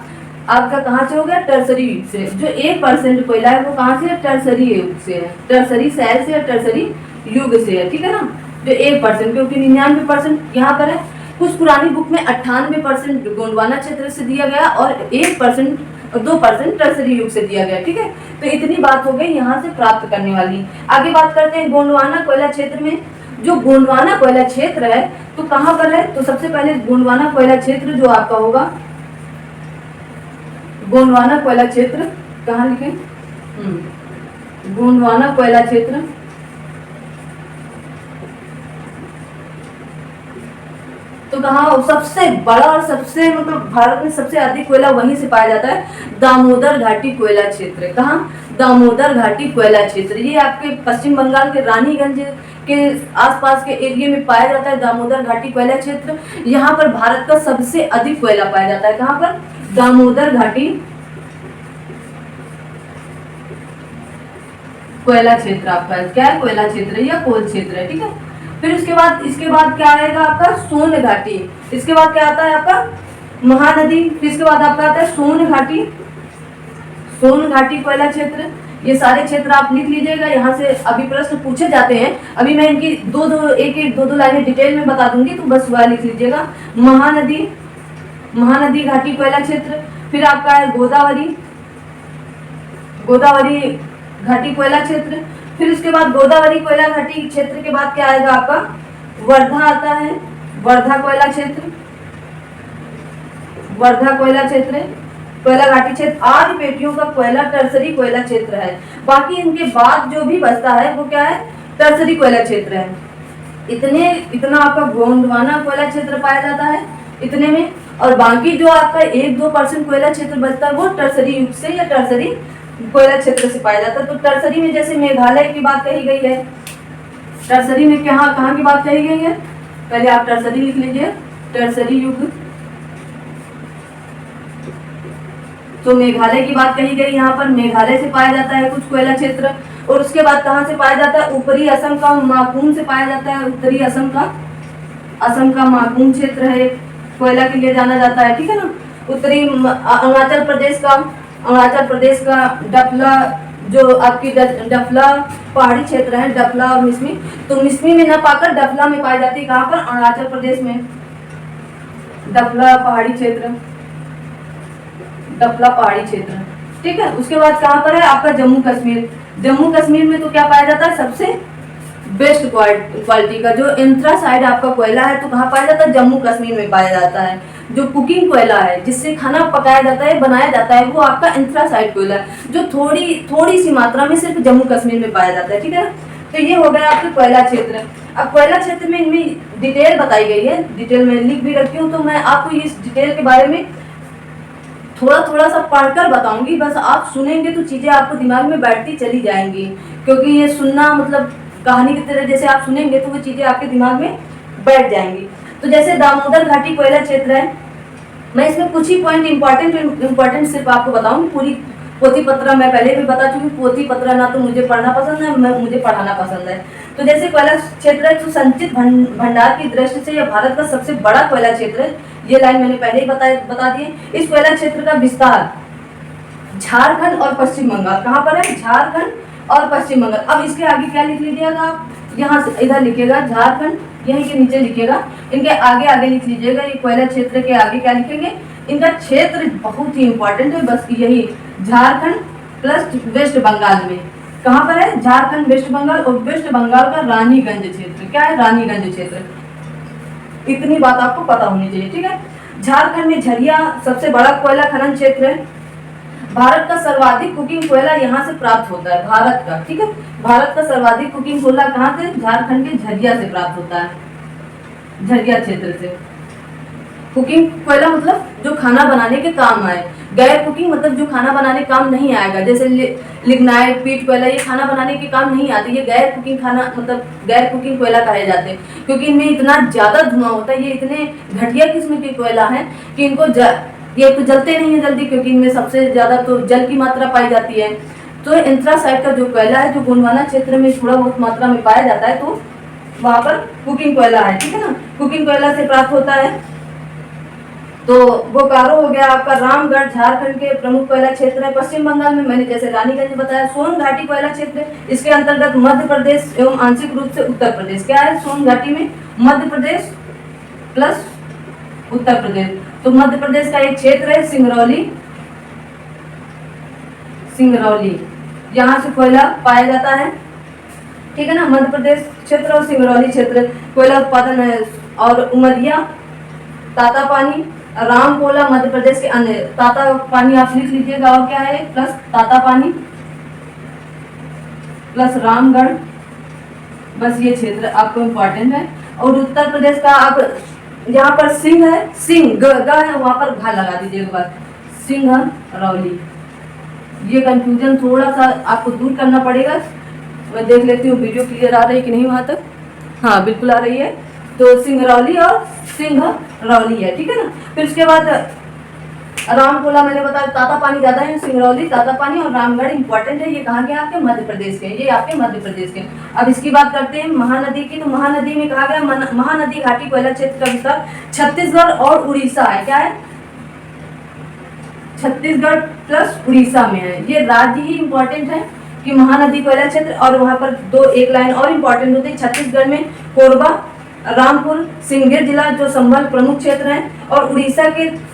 आपका कहाँ से हो गया? टर्सरी से। जो 1% कोयला है वो कहाँ से है? टर्सरी युग से है, टर्सरी शैल से, टर्सरी युग से है, ठीक है ना। जो 1%, क्योंकि 99% यहाँ पर है। कुछ पुरानी बुक में 98% गोंडवाना क्षेत्र से दिया गया और 1% और 2% टर्सरी युग से दिया गया, ठीक है। तो इतनी बात हो गई यहाँ से प्राप्त करने वाली। आगे बात करते हैं गोंडवाना कोयला क्षेत्र में। जो गोंडवाना कोयला क्षेत्र है तो कहाँ पर है? तो सबसे पहले गोंडवाना कोयला क्षेत्र जो आपका होगा, गोंडवाना कोयला क्षेत्र कहाँ लिखे? गोंडवाना कोयला क्षेत्र तो कहाँ? सबसे बड़ा और सबसे, मतलब भारत में सबसे अधिक कोयला वहीं से पाया जाता है, दामोदर घाटी कोयला क्षेत्र। कहाँ? दामोदर घाटी कोयला क्षेत्र। ये आपके पश्चिम बंगाल के रानीगंज के आसपास के एरिया में पाया जाता है, दामोदर घाटी कोयला क्षेत्र। यहाँ पर भारत का सबसे अधिक कोयला पाया जाता है। कहाँ पर? दामोदर घाटी कोयला क्षेत्र। आपका क्या है? कोयला क्षेत्र या कोल क्षेत्र है, ठीक है। फिर इसके बाद क्या आएगा आपका सोन घाटी, इसके बाद क्या आता है आपका महानदी, फिर इसके बाद आपका आता है सोन घाटी, सोन घाटी कोयला क्षेत्र। ये सारे क्षेत्र आप लिख लीजिएगा, यहाँ से अभी प्रश्न पूछे जाते हैं। अभी मैं इनकी एक दो लाइनें डिटेल में बता दूंगी, तो बस वह लिख लीजिएगा। महानदी घाटी कोयला क्षेत्र, फिर आपका है गोदावरी घाटी कोयला क्षेत्र, फिर उसके बाद गोदावरी कोयला घाटी क्षेत्र के बाद क्या आएगा आपका वर्धा आता है, वर्धा कोयला क्षेत्र, वर्धा कोयला क्षेत्र, कोयला घाटी क्षेत्र। 8 पेटियों का कोयला टर्सरी कोयला क्षेत्र है। बाकी इनके बाद जो भी बचता है वो क्या है, टर्सरी कोयला क्षेत्र है। इतना आपका गोंडवाना कोयला क्षेत्र पाया जाता है इतने में, और बाकी जो आपका 1-2% कोयला क्षेत्र बचता है वो टर्सरी युग से या टर्सरी कोयला क्षेत्र से पाया जाता है। तो टर्सरी में जैसे मेघालय की बात कही गई है, टर्सरी में कहाँ की बात कही गई है, पहले आप टर्सरी लिख लीजिए, टर्सरी युग। तो मेघालय की बात कही गई, यहाँ पर मेघालय से पाया जाता है कुछ कोयला क्षेत्र। और उसके बाद कहाँ से पाया जाता है, ऊपरी असम का माकुम से पाया जाता है, उत्तरी असम का माकुम क्षेत्र है, कोयला के लिए जाना जाता है, ठीक है ना। उत्तरी अरुणाचल प्रदेश का डफला, जो आपकी डफला पहाड़ी क्षेत्र है, डफला और मिसमी, तो मिसमी में न पाकर डफला में पाई जाती है, कहाँ पर, अरुणाचल प्रदेश में, डफला पहाड़ी क्षेत्र, डफला पहाड़ी क्षेत्र, ठीक है। उसके बाद कहाँ पर है आपका जम्मू कश्मीर में तो क्या पाया जाता है, सबसे बेस्ट क्वालिटी का जो एंथ्रासाइड आपका कोयला है, तो कहाँ पाया जाता है, जम्मू कश्मीर में पाया जाता है। जो कुकिंग कोयला है, जिससे खाना पकाया जाता है, बनाया जाता है, वो आपका एंथ्रासाइड कोयला है, जो थोड़ी सी मात्रा में सिर्फ जम्मू कश्मीर में पाया जाता है, ठीक है। तो ये हो गया आपके कोयला क्षेत्र। अब कोयला क्षेत्र में इनमें डिटेल बताई गई है, डिटेल में लिख भी रखी हूँ, तो मैं आपको इस डिटेल के बारे में थोड़ा सा पढ़कर बताऊंगी। बस आप सुनेंगे तो चीजें आपको दिमाग में बैठती चली जाएंगी, क्योंकि ये सुनना मतलब कहानी की तरह जैसे आप सुनेंगे तो वो चीजें आपके दिमाग में बैठ जाएंगी। तो जैसे दामोदर घाटी कोयला क्षेत्र है, मैं इसमें कुछ ही पॉइंट इंपॉर्टेंट सिर्फ आपको बताऊंगी। पूरी पोथी पत्र मैं पहले भी बता चुकी, पोथी पत्र ना तो मुझे पढ़ना पसंद है, मुझे पढ़ाना पसंद है। तो जैसे कोयला क्षेत्र है, तो संचित भंडार की दृष्टि से यह भारत का सबसे बड़ा कोयला क्षेत्र है। ये लाइन मैंने पहले ही बता दी है। इस कोयला क्षेत्र का विस्तार झारखंड और पश्चिम बंगाल, कहाँ पर है, झारखंड और पश्चिम बंगाल। अब इसके आगे क्या लिख लीजिएगा आप, यहाँ से इधर लिखिएगा झारखंड, यहीं के नीचे लिखिएगा, इनके आगे लिख लीजिएगा। ये कोयला क्षेत्र के आगे क्या लिखेंगे, इनका क्षेत्र बहुत ही इंपॉर्टेंट है, बस यही झारखंड प्लस वेस्ट बंगाल में, कहाँ पर है, झारखंड वेस्ट बंगाल, और वेस्ट बंगाल का रानीगंज क्षेत्र, क्या है, रानीगंज क्षेत्र। इतनी बात आपको पता होनी चाहिए, ठीक है। झारखंड में झरिया सबसे बड़ा कोयला खनन क्षेत्र है। भारत का सर्वाधिक कुकिंग कोयला यहाँ से प्राप्त होता है, भारत का, ठीक है। भारत का सर्वाधिक कुकिंग कोयला कहाँ से, झारखंड के झरिया से प्राप्त होता है, झरिया क्षेत्र से। कुकिंग कोयला मतलब जो खाना बनाने के काम आए, गैर कुकिंग मतलब जो खाना बनाने काम नहीं आएगा, जैसे लिग्नाइट, पीट कोयला, ये खाना बनाने के काम नहीं आते, ये गैर कुकिंग खाना मतलब गैर कुकिंग कोयला कहे जाते हैं, क्योंकि इनमें इतना ज़्यादा धुआं होता है। ये इतने घटिया किस्म के कोयला हैं कि इनको ये तो जलते नहीं है जल्दी, क्योंकि इनमें सबसे ज़्यादा तो जल की मात्रा पाई जाती है। तो एंथ्रासाइड का जो कोयला है, जो गोंडवाना क्षेत्र में थोड़ा बहुत मात्रा में पाया जाता है, तो वहाँ पर कुकिंग कोयला है, ठीक है ना, कुकिंग कोयला से प्राप्त होता है। तो बोकारो हो गया आपका, रामगढ़ झारखंड के प्रमुख कोयला क्षेत्र है। पश्चिम बंगाल में मैंने जैसे रानीगंज बताया। सोन घाटी कोयला क्षेत्र, इसके अंतर्गत मध्य प्रदेश एवं आंशिक रूप से उत्तर प्रदेश, क्या है, सोन घाटी में मध्य प्रदेश प्लस उत्तर प्रदेश। तो मध्य प्रदेश का एक क्षेत्र है सिंगरौली, यहाँ से कोयला पाया जाता है, ठीक है ना। मध्य प्रदेश क्षेत्र और सिंगरौली क्षेत्र कोयला उत्पादन है। और उमरिया, तातापानी, रामकोला मध्य प्रदेश के अन्य, तातापानी आप लिख लीजिएगा, और क्या है, प्लस तातापानी प्लस रामगढ़, बस ये क्षेत्र आपको इम्पोर्टेंट है। और उत्तर प्रदेश का आप यहाँ पर सिंह है, सिंह ग है, वहां पर घा लगा दीजिएगा बस, सिंगरौली। ये कंफ्यूजन थोड़ा सा आपको दूर करना पड़ेगा। मैं देख लेती हूँ वीडियो क्लियर आ रही है कि नहीं वहां तक, हाँ बिल्कुल आ रही है। तो सिंगरौली और सिंगरौली है, ठीक है ना। फिर उसके बाद रामकोला मैंने बताया, तातापानी ज्यादा है, सिंगरौली, तातापानी और रामगढ़ इंपॉर्टेंट है। ये कहाँ के आपके मध्य प्रदेश के, ये आपके मध्य प्रदेश के। अब इसकी बात करते हैं महानदी की। तो महानदी में कहा गया महानदी घाटी कोयला क्षेत्र का विस्तार छत्तीसगढ़ और उड़ीसा है। क्या है? छत्तीसगढ़ प्लस उड़ीसा में है। ये राज्य ही इंपॉर्टेंट है कि महानदी कोयला क्षेत्र, और वहां पर एक लाइन और इंपॉर्टेंट होती है। छत्तीसगढ़ में कोरबा, रामपुर, सिंगीर जिला जो संभल प्रमुख क्षेत्र है, और उड़ीसा के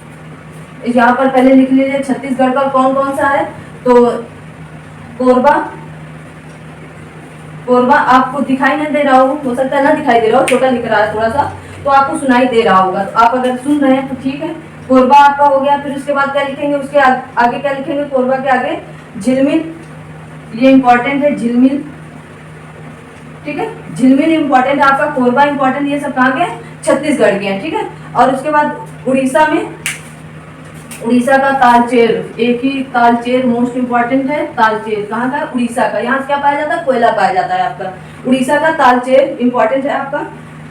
यहाँ पर पहले लिख लीजिए छत्तीसगढ़ का कौन कौन सा है। तो कोरबा आपको दिखाई नहीं दे रहा हो सकता है ना दिखाई दे रहा हो, छोटा लिख रहा है थोड़ा सा, तो आपको सुनाई दे रहा होगा। तो आप अगर सुन रहे हैं तो ठीक है, कोरबा आपका हो गया। फिर उसके बाद क्या लिखेंगे, उसके आगे क्या लिखेंगे, कोरबा के आगे झिलमिल, ये इंपॉर्टेंट है झिलमिल, ठीक है, झिलमिल इंपॉर्टेंट है आपका, कोरबा इंपॉर्टेंट, ये सब कहाँ के हैं? छत्तीसगढ़ के हैं, ठीक है। और उसके बाद उड़ीसा में, उड़ीसा का तालचेर, एक ही तालचेर मोस्ट इंपॉर्टेंट है। तालचेर कहाँ का? उड़ीसा का। यहाँ से क्या पाया जाता है? कोयला पाया जाता है आपका। उड़ीसा का तालचेर इंपॉर्टेंट है आपका।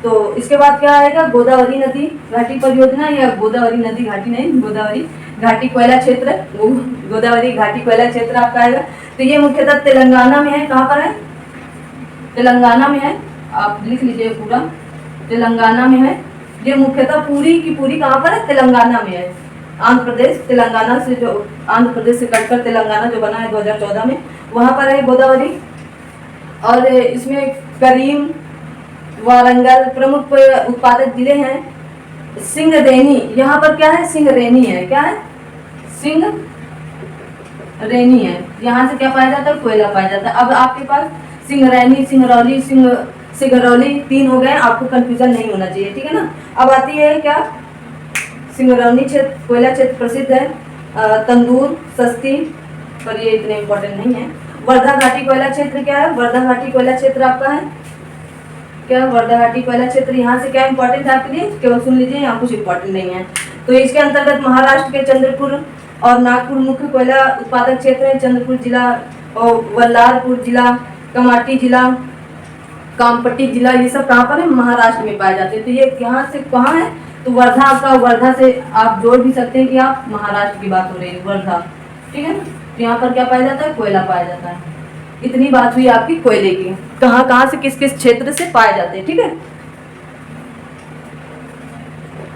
तो इसके बाद क्या आएगा? गोदावरी नदी घाटी परियोजना, या गोदावरी नदी घाटी नहीं, गोदावरी घाटी कोयला क्षेत्र, गोदावरी घाटी कोयला क्षेत्र आपका आएगा। तो ये मुख्यतः तेलंगाना में है। कहाँ पर है? तेलंगाना में है, आप लिख लीजिए पूरा, तेलंगाना में है। ये मुख्यतः पूरी की पूरी कहाँ पर है? तेलंगाना में है। आंध्र प्रदेश, तेलंगाना से जो आंध्र प्रदेश से कटकर तेलंगाना जो बना है 2014 में, वहाँ पर है गोदावरी। और इसमें करीम, वारंगल प्रमुख उत्पादक जिले हैं। सिंगरेनी, यहाँ पर क्या है? सिंगरेनी है। क्या है? सिंगरेनी है। यहाँ से क्या पाया जाता है? कोयला पाया जाता है। अब आपके पास सिंगरैनी, सिंगरौली, सिंगरौली 3 हो गए, आपको कंफ्यूजन नहीं होना चाहिए, ठीक है ना। अब आती है क्या? सिंगरौली क्षेत्र कोयला क्षेत्र प्रसिद्ध है, तंदूर, सस्ती, पर ये इतने इंपॉर्टेंट नहीं है। वर्धा घाटी कोयला क्षेत्र क्या है? वर्धा घाटी कोयला क्षेत्र आपका है क्या? वर्धा घाटी कोयला क्षेत्र, यहाँ से क्या इंपॉर्टेंट है आपके लिए? केवल सुन लीजिए, यहाँ कुछ इंपॉर्टेंट नहीं है। तो इसके अंतर्गत महाराष्ट्र के चंद्रपुर और नागपुर मुख्य कोयला उत्पादक क्षेत्र है। चंद्रपुर जिला और वल्लारपुर जिला, कमाटी जिला, कामपट्टी जिला, ये सब कहाँ पर है? महाराष्ट्र में पाए जाते हैं। तो ये यहाँ से कहाँ है? तो वर्धा आपका, वर्धा से आप जोड़ भी सकते हैं कि आप महाराष्ट्र की बात हो रही है, वर्धा, ठीक है ना। तो यहाँ पर क्या पाया जाता है? कोयला पाया जाता है। इतनी बात हुई आपकी कोयले की, कहाँ कहाँ से किस किस क्षेत्र से पाए जाते हैं, ठीक है।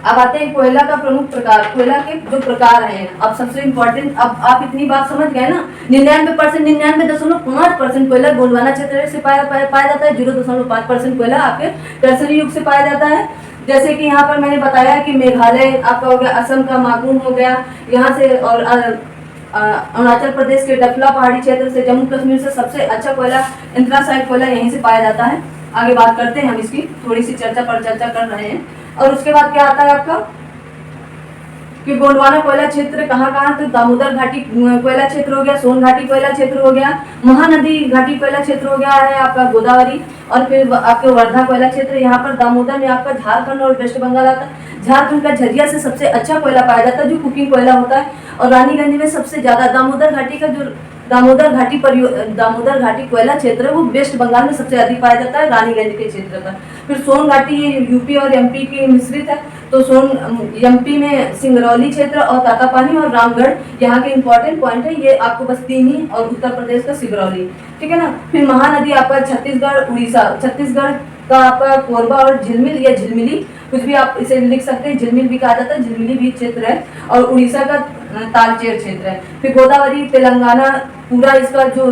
अब आते हैं कोयला का प्रमुख प्रकार। कोयला के जो प्रकार हैं, अब सबसे इम्पोर्टेंट, अब आप इतनी बात समझ गए ना, 99%, 99.5% कोयला गोंडवाना क्षेत्र से पाया जाता है। 0.5% कोयला आपके टर्सरी युग से पाया जाता है। जैसे कि यहाँ पर मैंने बताया कि मेघालय आपका हो गया, असम का माकुम हो गया, यहाँ से, और अरुणाचल प्रदेश के डफला पहाड़ी क्षेत्र से, जम्मू कश्मीर से सबसे अच्छा कोयला, एंथ्रासाइट कोयला यहीं से पाया जाता है। आगे बात करते हैं हम इसकी, थोड़ी सी चर्चा कर रहे हैं। और उसके बाद क्या आता है आपका कि गोंडवाना कोयला क्षेत्र कहाँ, तो दामोदर घाटी कोयला क्षेत्र हो गया, सोन घाटी कोयला क्षेत्र हो गया, महानदी घाटी कोयला क्षेत्र हो गया है आपका गोदावरी, और फिर आपके वर्धा कोयला क्षेत्र। यहाँ पर दामोदर में आपका झारखंड और वेस्ट बंगाल आता है। झारखंड का झरिया से सबसे अच्छा कोयला पाया जाता है, जो कुकिंग कोयला होता है। और रानीगंज में सबसे ज्यादा, दामोदर घाटी का जो दामोदर घाटी कोयला क्षेत्र है वो वेस्ट बंगाल में सबसे अधिक पाया जाता है, रानीगंज के क्षेत्र पर। फिर सोन घाटी यूपी और एमपी की मिश्रित है, तो एमपी में सिंगरौली क्षेत्र और तातापानी और रामगढ़ यहाँ के इंपॉर्टेंट पॉइंट है। ये आपको बस 3 ही, और उत्तर प्रदेश का सिंगरौली, ठीक है ना। फिर महानदी आपका छत्तीसगढ़, उड़ीसा, छत्तीसगढ़ का आपका कोरबा और झिलमिल या झिलमिली, कुछ भी आप इसे लिख सकते हैं, झिलमिल भी कहा जाता है, झिलमिली भी क्षेत्र है। और उड़ीसा का तालचेर क्षेत्र है। फिर गोदावरी तेलंगाना, पूरा इसका जो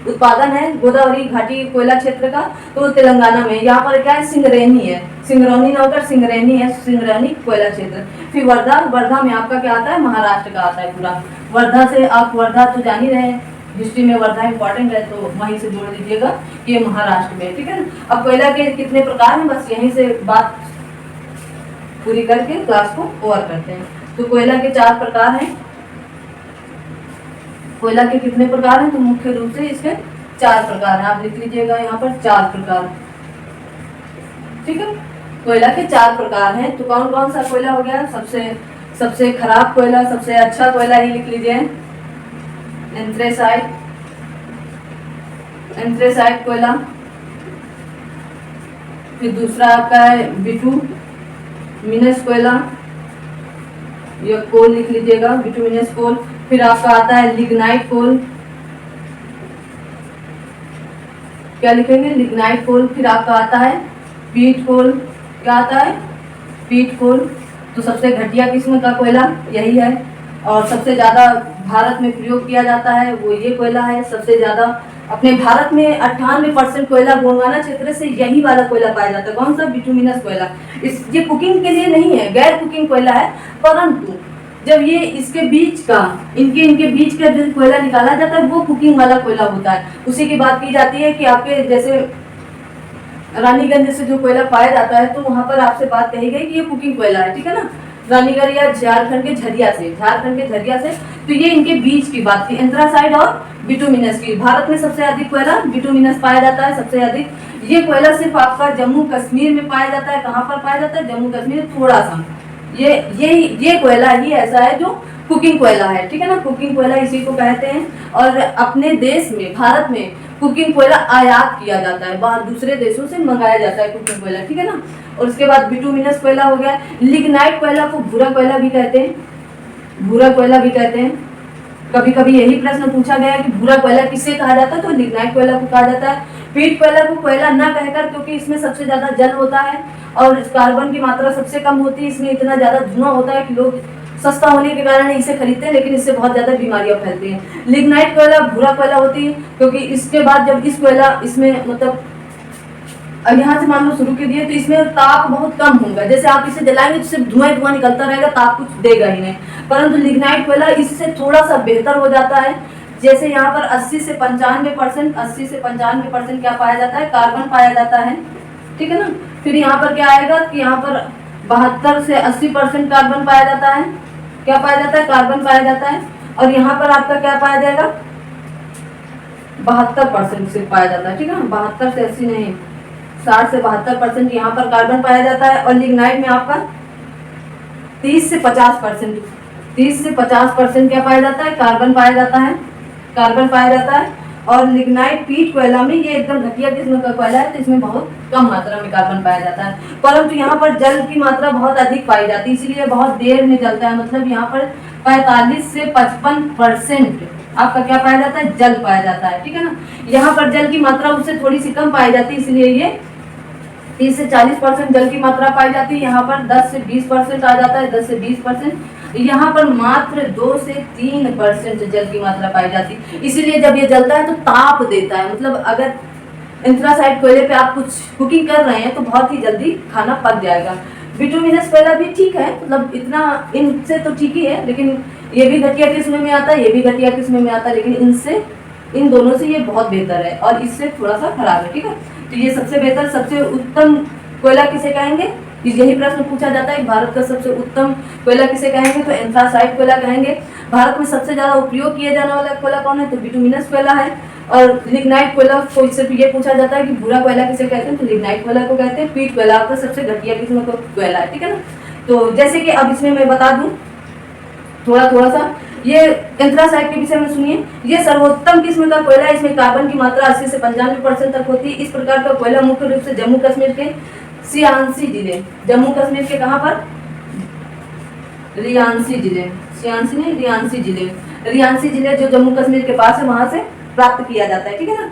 उत्पादन है गोदावरी घाटी कोयला क्षेत्र का, तो तेलंगाना में। यहाँ पर क्या है? सिंगरैनी है, सिंगरौनी ना होकर सिंगरैनी है, सिंगरैनी कोयला क्षेत्र। फिर वर्धा में आपका क्या आता है? महाराष्ट्र का आता है पूरा। वर्धा से आप, वर्धा तो जान ही रहे हैं, हिस्ट्री में वर्धा इंपॉर्टेंट है, तो वहीं से जोड़ लीजिएगा, ये महाराष्ट्र में, ठीक है ना। अब कोयला के कितने प्रकार हैं, बस यहीं से बात पूरी करके क्लास को ओवर करते हैं। तो कोयला के 4 प्रकार हैं। कोयला के कितने प्रकार हैं? तो मुख्य रूप से इसके 4 प्रकार हैं, आप लिख लीजिएगा यहाँ पर 4 प्रकार, ठीक है। कोयला के 4 प्रकार हैं। तो कौन कौन सा कोयला हो गया? सबसे खराब कोयला, सबसे अच्छा कोयला ही लिख लीजिए, एंथ्रेसाइट कोयला। फिर दूसरा आपका है बिटुमिनस कोयला, ये कोल लिख लीजिएगा, बिटुमिनस कोल। फिर आपका आता है लिग्नाइट कोल, क्या लिखेंगे, लिग्नाइट कोल। फिर आपका आता है पीट कोल, क्या आता है, पीट कोल। तो सबसे घटिया किस्म का कोयला यही है, और सबसे ज़्यादा भारत में प्रयोग किया जाता है वो ये कोयला है। सबसे ज़्यादा अपने भारत में 98% कोयला गोंडवाना क्षेत्र से यही वाला कोयला पाया जाता है। कौन सा, बिटुमिनस कोयला। ये कुकिंग के लिए नहीं है, गैर कुकिंग कोयला है, परंतु जब ये इसके बीच का इनके बीच का जो कोयला निकाला जाता है वो कुकिंग वाला कोयला होता है। उसी की बात की जाती है कि आपके जैसे रानीगंज से जो कोयला पाया जाता है तो वहां पर आपसे बात कही गई कि ये कुकिंग कोयला है, ठीक है ना, रानीगंज या झारखंड के झरिया से। तो ये इनके बीच की बात थी, एंथ्रासाइड और बिटुमिनस की। भारत में सबसे अधिक कोयला बिटुमिनस पाया जाता है, सबसे अधिक। ये कोयला सिर्फ आपका जम्मू कश्मीर में पाया जाता है। कहाँ पर पाया जाता है, जम्मू कश्मीर थोड़ा सा। ये कोयला ही ऐसा है जो कुकिंग कोयला है, ठीक है ना, कुकिंग कोयला इसी को कहते हैं। और अपने देश में, भारत में कुकिंग कोयला आयात किया जाता है, बाहर दूसरे देशों से मंगाया जाता है कुकिंग कोयला, ठीक है ना। और उसके बाद बिटुमिनस कोयला हो गया। लिग्नाइट कोयला को भूरा कोयला भी कहते हैं, भूरा कोयला भी कहते हैं। कभी कभी यही प्रश्न पूछा गया है कि भूरा कोयला किससे कहा जाता है, तो लिग्नाइट कोयला को कहा जाता है। पीट कोयला को कोयला न कहकर, क्योंकि इसमें सबसे ज्यादा जल होता है और कार्बन की मात्रा सबसे कम होती है, इसमें इतना ज्यादा धुआं होता है कि लोग सस्ता होने के कारण इसे खरीदते हैं, लेकिन इससे बहुत ज्यादा बीमारियां फैलती हैं। लिग्नाइट कोयला भूरा कोयला होती है, क्योंकि इसके बाद जब इस कोयला इसमें मतलब अब यहाँ से मान लो शुरू के दिए तो इसमें ताप बहुत कम होगा। जैसे आप इसे जलाएंगे तो सिर्फ धुआं निकलता रहेगा, ताप कुछ देगा ही नहीं। परंतु लिग्नाइट कोयला इससे थोड़ा सा बेहतर हो जाता है। जैसे यहाँ पर 80 से 95% क्या पाया जाता है, कार्बन पाया जाता है, ठीक है ना। फिर यहाँ पर क्या आएगा कि यहाँ पर 72 से 80% कार्बन पाया जाता है। क्या पाया जाता है, कार्बन पाया जाता है। और यहाँ पर आपका क्या पाया जाएगा, 72% से पाया जाता है, ठीक है ना, 72 से 80 नहीं, 60 से 72% यहाँ पर कार्बन पाया जाता है। और लिग्नाइट में आपका 30 से 50% क्या पाया जाता है, कार्बन पाया जाता है, कार्बन पाया जाता है। और लिग्नाइट पीट कोयला में ये एकदम घटिया किस्म का कोयला है, तो इसमें बहुत कम मात्रा में कार्बन पाया जाता है। परंतु यहाँ पर जल की मात्रा बहुत अधिक पाई जाती है, इसीलिए बहुत देर में जलता है। मतलब यहाँ पर 45 से 55% आपका क्या पाया जाता है, जल पाया जाता है, ठीक है ना। यहाँ पर जल की मात्रा उससे थोड़ी सी कम पाई जाती है, इसलिए ये 30 से 40% जल की मात्रा पाई जाती है। यहाँ पर 10 से 20% आ जाता है, 10 से 20%। यहाँ पर मात्र 2 से 3% जल की मात्रा पाई जाती है। इसीलिए जब ये जलता है तो ताप देता है। मतलब अगर एंथ्रासाइड कोयले पे आप कुछ कुकिंग कर रहे हैं तो बहुत ही जल्दी खाना पक जाएगा। बिटुमिनस कोयला भी ठीक है, मतलब इतना इनसे तो ठीक ही है, लेकिन ये भी घटिया किस्म में आता है, ये भी घटिया किस्म में आता है, लेकिन इनसे, इन दोनों से ये बहुत बेहतर है और इससे थोड़ा सा खराब है, ठीक है। तो ये सबसे बेहतर, सबसे उत्तम कोयला किसे कहेंगे, यही प्रश्न पूछा जाता है, भारत का सबसे उत्तम कोयला किसे कहेंगे, तो एंथ्रासाइड कोयला कहेंगे। भारत में सबसे ज्यादा उपयोग किया जाने वाला कोयला कौन है, तो बिटुमिनस कोयला है। और लिग्नाइट कोयला को सिर्फ ये पूछा जाता है कि भूरा कोयला किसे कहते हैं, तो लिग्नाइट कोयला को कहते हैं। पीट कोयला आपका सबसे घटिया किस्म का कोयला है, ठीक है ना। तो जैसे कि अब इसमें मैं बता दूं थोड़ा सा, ये एंथ्रासाइड के विषय में सुनिए। ये सर्वोत्तम किस्म का कोयला है, इसमें कार्बन की मात्रा 80 से 95% तक होती है। इस प्रकार का कोयला मुख्य रूप से जम्मू कश्मीर के सियासी जिले, जम्मू कश्मीर के कहाँ पर, रियांसी जिले, सियासी नहीं रियांसी जिले, रियांसी जिले जो जम्मू कश्मीर के पास है, वहां से प्राप्त किया जाता है, ठीक है ना।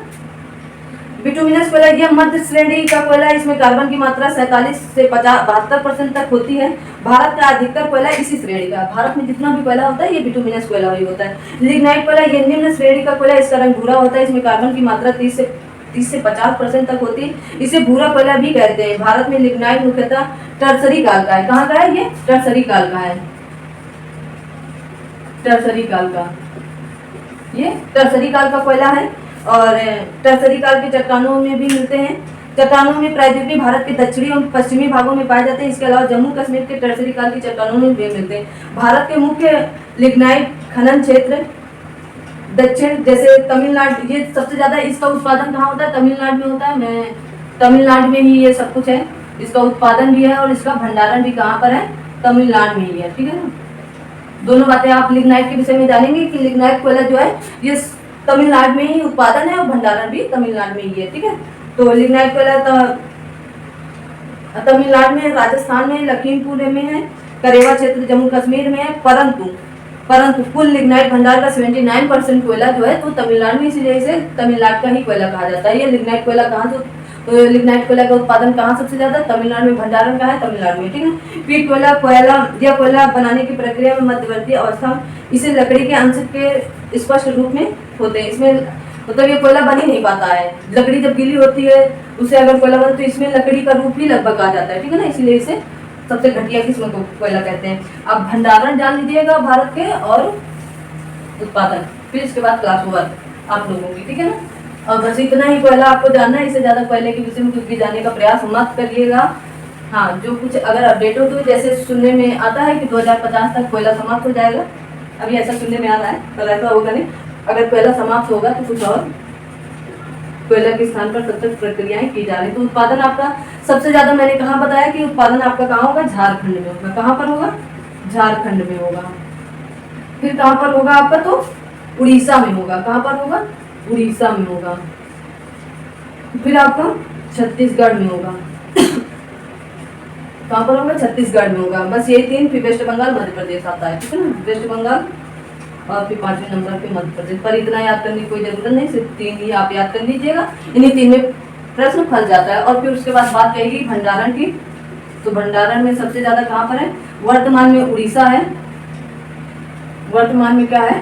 बिटुमिनस कोयला यह मध्य श्रेणी का कोयला है, इसमें कार्बन की मात्रा 47 से 72% तक होती है। भारत का अधिकतर कोयला इसी श्रेणी का, भारत में जितना भी कोयला होता है ये बिटुमिनस कोयला ही होता है। लिग्नाइट कोयला ये निम्न श्रेणी का कोयला, इसका रंग भूरा होता है, इसमें कार्बन की मात्रा 30 से 50% तक होती है, इसे भूरा कोयला भी कहते हैं। भारत में लिग्नाइट मुख्यतः टर्सरी काल का है। कहाँ का है ये, टर्सरी काल का है, टर्सरी काल का, ये टर्सरी काल का कोयला है। और टर्सरी काल के चट्टानों में भी मिलते हैं। चट्टानों में प्रायद्वीपीय भारत के दक्षिणी और पश्चिमी भागों में पाए जाते हैं। इसके अलावा जम्मू कश्मीर के टर्सरी काल की चट्टानों में भी मिलते हैं। भारत के मुख्य लिग्नाइट खनन क्षेत्र दक्षिण, जैसे तमिलनाडु, ये सबसे ज्यादा इसका उत्पादन कहाँ होता है, तमिलनाडु में होता है। मैं तमिलनाडु में ही ये सब कुछ है, इसका उत्पादन भी है और इसका भंडारण भी कहाँ पर है, तमिलनाडु में ही है, ठीक है ना। दोनों बातें आप लिग्नाइट के विषय में जानेंगे कि लिग्नाइट कोयला जो है ये तमिलनाडु में ही उत्पादन है और भंडारण भी तमिलनाडु में ही है, ठीक है। तो लिग्नाइट कोयला तमिलनाडु में, राजस्थान में, लखीमपुर में है, करेवा क्षेत्र जम्मू कश्मीर में है, परंतु कुल लिग्नाइट भंडार का 79% कोयला जो है तो तमिलनाडु में, इसीलिए इसे तमिलनाडु का ही कोयला कहा जाता है। ये लिग्नाइट कोयला कहाँ तो लिग्नाइट कोयला का उत्पादन कहाँ सबसे ज्यादा, तमिलनाडु में भंडारण कहाँ है, तमिलनाडु में, ठीक है। फिर कोयला बनाने की प्रक्रिया में मध्यवर्ती अवस्था, इसे लकड़ी के अंश के स्पष्ट रूप में होते हैं। इसमें मतलब ये कोयला बन ही नहीं पाता है, लकड़ी जब गीली होती है उसे अगर कोयला बने तो इसमें लकड़ी का रूप ही लगभग आ जाता है, ठीक है ना, इसीलिए इसे सबसे घटिया किस्म को कोयला कहते हैं। अब भंडारण जान लीजिएगा भारत के और उत्पादन, फिर इसके बाद क्लास वर्क आप लोगों की, ठीक है ना। और बस इतना ही कोयला आपको जानना है, इससे ज्यादा कोयले के विषय में कुछ भी जानने का प्रयास मत करिएगा। हाँ, जो कुछ अगर अपडेट हो तो जैसे सुनने में आता है कि 2050 तक कोयला समाप्त हो जाएगा, अभी ऐसा सुनने में आ रहा है, पर ऐसा होगा नहीं। अगर कोयला समाप्त होगा तो कुछ और कोयला के स्थान पर तब तक प्रक्रियाएं की जा रही। तो उत्पादन आपका सबसे ज्यादा मैंने कहाँ बताया कि उत्पादन आपका कहाँ होगा, झारखंड में होगा। कहाँ पर होगा, झारखंड में होगा। फिर कहाँ पर होगा आपका, तो उड़ीसा में होगा। कहाँ पर होगा, उड़ीसा में होगा। फिर आपका छत्तीसगढ़ में होगा। कहाँ पर होगा, छत्तीसगढ़ में होगा। बस ये 3, फिर वेस्ट बंगाल, मध्य प्रदेश आता है, ठीक है ना, वेस्ट बंगाल और फिर 5वें नंबर पे मध्य प्रदेश। पर इतना याद करने की कोई जरूरत नहीं, सिर्फ 3 ही आप याद कर लीजिएगा, इन्हीं 3 में प्रश्न फंस जाता है। और फिर उसके बाद बात कहेगी भंडारण की, तो भंडारण में सबसे ज्यादा कहाँ पर है, वर्तमान में उड़ीसा है। वर्तमान में क्या है,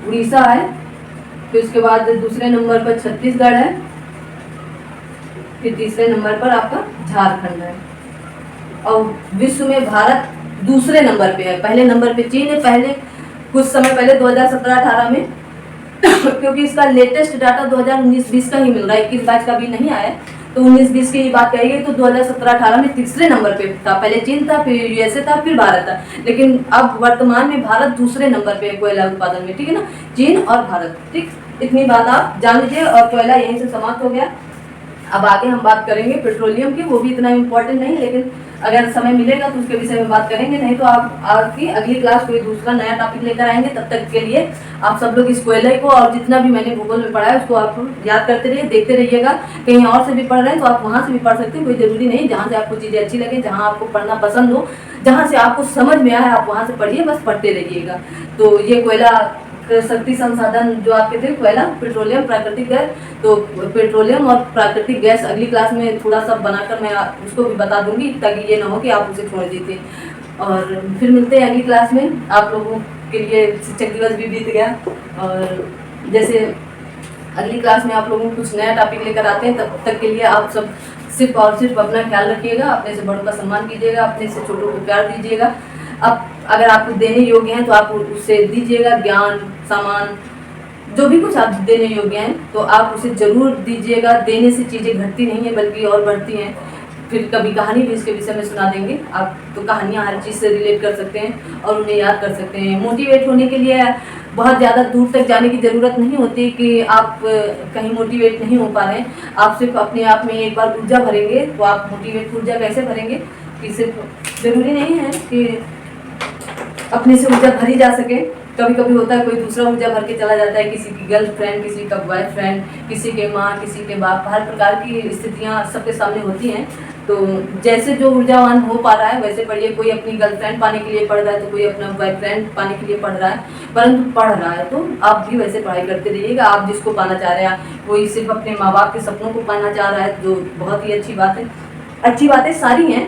उड़ीसा है। फिर उसके बाद दूसरे नंबर पर छत्तीसगढ़ है। फिर तीसरे नंबर पर आपका झारखंड है। और विश्व में भारत दूसरे नंबर पे है, पहले नंबर पे चीन है। पहले कुछ समय पहले 2017-18 में क्योंकि इसका लेटेस्ट डाटा 2019-20 का ही मिल रहा है, 21-22 का भी नहीं आया, तो 19-20 की बात करेंगे तो 2017-18 में तीसरे नंबर पे था। पहले चीन था, फिर यूएसए था, फिर भारत था। लेकिन अब वर्तमान में भारत दूसरे नंबर पे है कोयला उत्पादन में, ठीक है ना, चीन और भारत, ठीक। इतनी बात आप जान लीजिए। और कोयला यहीं से समाप्त हो गया। अब आगे हम बात करेंगे पेट्रोलियम की, वो भी इतना इम्पोर्टेंट नहीं, लेकिन अगर समय मिलेगा तो उसके विषय में बात करेंगे, नहीं तो आप आपकी अगली क्लास कोई दूसरा नया टॉपिक लेकर आएंगे। तब तक के लिए आप सब लोग इस कोयले को और जितना भी मैंने भूगोल में पढ़ा है उसको आप याद करते रहिए, देखते रहिएगा। कहीं और से भी पढ़ रहे हैं तो आप वहाँ से भी पढ़ सकते हैं, कोई जरूरी नहीं। जहाँ से आपको चीज़ें अच्छी लगे, जहाँ आपको पढ़ना पसंद हो, जहाँ से आपको समझ में आए, आप वहाँ से पढ़िए, बस पढ़ते रहिएगा। तो ये कोयला शक्ति संसाधन जो आपके थे, कोयला, पेट्रोलियम, प्राकृतिक गैस, तो पेट्रोलियम और प्राकृतिक गैस अगली क्लास में थोड़ा सा बनाकर मैं उसको भी बता दूंगी, ताकि ये ना हो कि आप उसे छोड़ दीजिए। और फिर मिलते हैं अगली क्लास में। आप लोगों के लिए शिक्षक दिवस भी बीत गया, और जैसे अगली क्लास में आप लोगों को कुछ नया टॉपिक लेकर आते हैं, तब तक के लिए आप सब सिर्फ और सिर्फ अपना ख्याल रखिएगा, अपने से बड़ों का सम्मान कीजिएगा, अपने से छोटों को प्यार दीजिएगा। अब अगर आप कुछ देने योग्य हैं तो आप उससे दीजिएगा, ज्ञान, सामान, जो भी कुछ आप देने योग्य हैं तो आप उसे जरूर दीजिएगा। देने से चीज़ें घटती नहीं है बल्कि और बढ़ती हैं। फिर कभी कहानी भी इसके विषय में सुना देंगे आप, तो कहानियाँ हर चीज़ से रिलेट कर सकते हैं और उन्हें याद कर सकते हैं। मोटिवेट होने के लिए बहुत ज़्यादा दूर तक जाने की ज़रूरत नहीं होती कि आप कहीं मोटिवेट नहीं हो पा रहे हैं। आप सिर्फ अपने आप में एक बार ऊर्जा भरेंगे तो आप मोटिवेट ऊर्जा कैसे भरेंगे कि सिर्फ ज़रूरी नहीं है कि अपने से ऊर्जा भरी जा सके। कभी कभी होता है कोई दूसरा ऊर्जा भर के चला जाता है, किसी की गर्लफ्रेंड, किसी का बॉयफ्रेंड, किसी के माँ, किसी के बाप, हर प्रकार की स्थितियाँ सबके सामने होती हैं। तो जैसे जो ऊर्जावान हो पा रहा है वैसे पढ़िए। कोई अपनी गर्लफ्रेंड पाने के लिए पढ़ रहा है तो कोई अपना बॉयफ्रेंड पाने के लिए पढ़ रहा है, परंतु पढ़ रहा है तो आप भी वैसे पढ़ाई करते रहिएगा। आप जिसको पाना चाह रहे हैं, कोई सिर्फ अपने माँ बाप के सपनों को पाना चाह रहा है, जो बहुत ही अच्छी बात है। अच्छी बातें सारी हैं,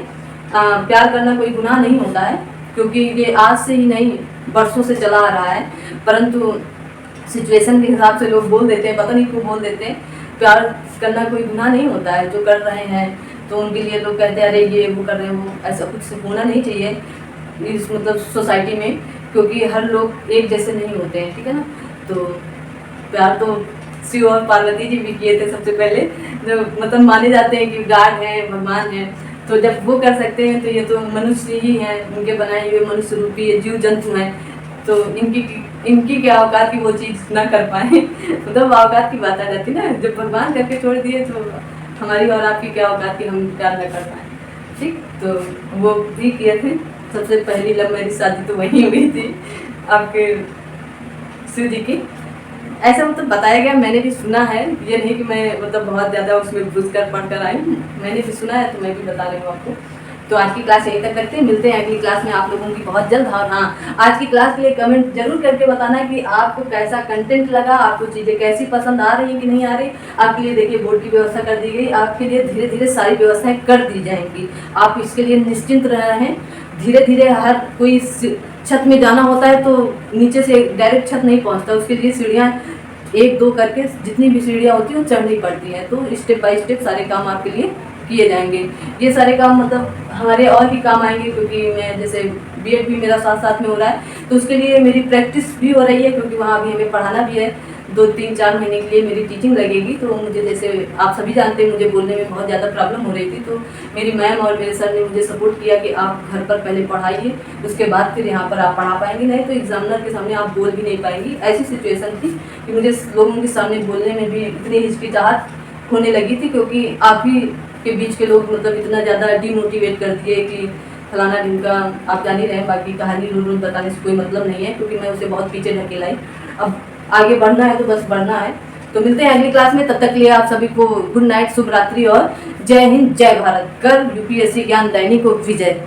प्यार करना कोई गुनाह नहीं होता है, क्योंकि ये आज से ही नहीं बरसों से चला आ रहा है, परंतु सिचुएशन के हिसाब से लोग बोल देते हैं, पता नहीं क्यों बोल देते हैं। प्यार करना कोई गुनाह नहीं होता है, जो कर रहे हैं तो उनके लिए लोग कहते हैं अरे ये वो कर रहे हैं, वो ऐसा कुछ होना नहीं चाहिए इस मतलब सोसाइटी में, क्योंकि हर लोग एक जैसे नहीं होते हैं, ठीक है ना। तो प्यार तो शिव और पार्वती जी भी किए थे सबसे पहले, जो मतलब माने जाते हैं कि गॉड है, भगवान है, तो जब वो कर सकते हैं तो ये तो मनुष्य ही हैं, उनके बनाए हुए मनुष्य रूपी जीव जंतु हैं, तो इनकी क्या औकात की वो चीज़ ना कर पाए मतलब औकात की बात आ जाती ना, जब भगवान करके छोड़ दिए तो हमारी और आपकी क्या औकात की हम प्यार न कर पाए, ठीक। तो वो भी किए थे। सबसे पहली लव मैरिज शादी तो वहीं हुई थी आपके शिव जी की, ऐसा मतलब बताया गया, मैंने भी सुना है, ये नहीं कि मैं मतलब बहुत ज़्यादा उसमें घुस कर पढ़ कर आई, मैंने भी सुना है तो मैं भी बता रही हूँ आपको। तो आज की क्लास यहीं तक करते हैं, मिलते हैं अगली क्लास में आप लोगों की बहुत जल्द। और हाँ, आज की क्लास के लिए कमेंट जरूर करके बताना कि आपको कैसा कंटेंट लगा, आपको चीज़ें कैसी पसंद आ रही हैं कि नहीं आ रही। आपके लिए देखिए बोर्ड की व्यवस्था कर दी गई, आपके लिए धीरे धीरे सारी व्यवस्थाएं कर दी जाएंगी। आप इसके लिए निश्चिंत रहें। धीरे धीरे हर कोई छत में जाना होता है तो नीचे से डायरेक्ट छत नहीं पहुंचता, उसके लिए सीढ़ियाँ 1-2 करके जितनी भी सीढ़ियाँ होती हैं वो चढ़नी पड़ती हैं। तो स्टेप बाय स्टेप सारे काम आपके लिए किए जाएंगे। ये सारे काम मतलब हमारे और भी काम आएंगे, क्योंकि मैं जैसे बीएड भी मेरा साथ साथ में हो रहा है, तो उसके लिए मेरी प्रैक्टिस भी हो रही है, क्योंकि वहाँ अभी हमें पढ़ाना भी है। 2-3-4 महीने के लिए मेरी टीचिंग लगेगी। तो मुझे जैसे आप सभी जानते हैं मुझे बोलने में बहुत ज़्यादा प्रॉब्लम हो रही थी, तो मेरी मैम और मेरे सर ने मुझे सपोर्ट किया कि आप घर पर पहले पढ़ाइए, उसके बाद फिर यहाँ पर आप पढ़ा पाएंगे, नहीं तो एग्जामिनर के सामने आप बोल भी नहीं पाएंगी। ऐसी सिचुएशन थी कि मुझे लोगों के सामने बोलने में भी इतनी हिचकिचाहट होने लगी थी, क्योंकि आप ही के बीच के लोग मतलब इतना ज़्यादा डिमोटिवेट कर दिए कि फलाना ढिमका, आप जान ही रहे हैं। बाकी कहानी रोज बताने से कोई मतलब नहीं है, क्योंकि मैं उसे बहुत पीछे ढकेल आई। अब आगे बढ़ना है तो बस बढ़ना है। तो मिलते हैं अगली क्लास में, तब तक के लिए आप सभी को गुड नाइट, शुभ रात्रि और जय हिंद, जय भारत। कर यूपीएससी ज्ञान दैनिक को विजय।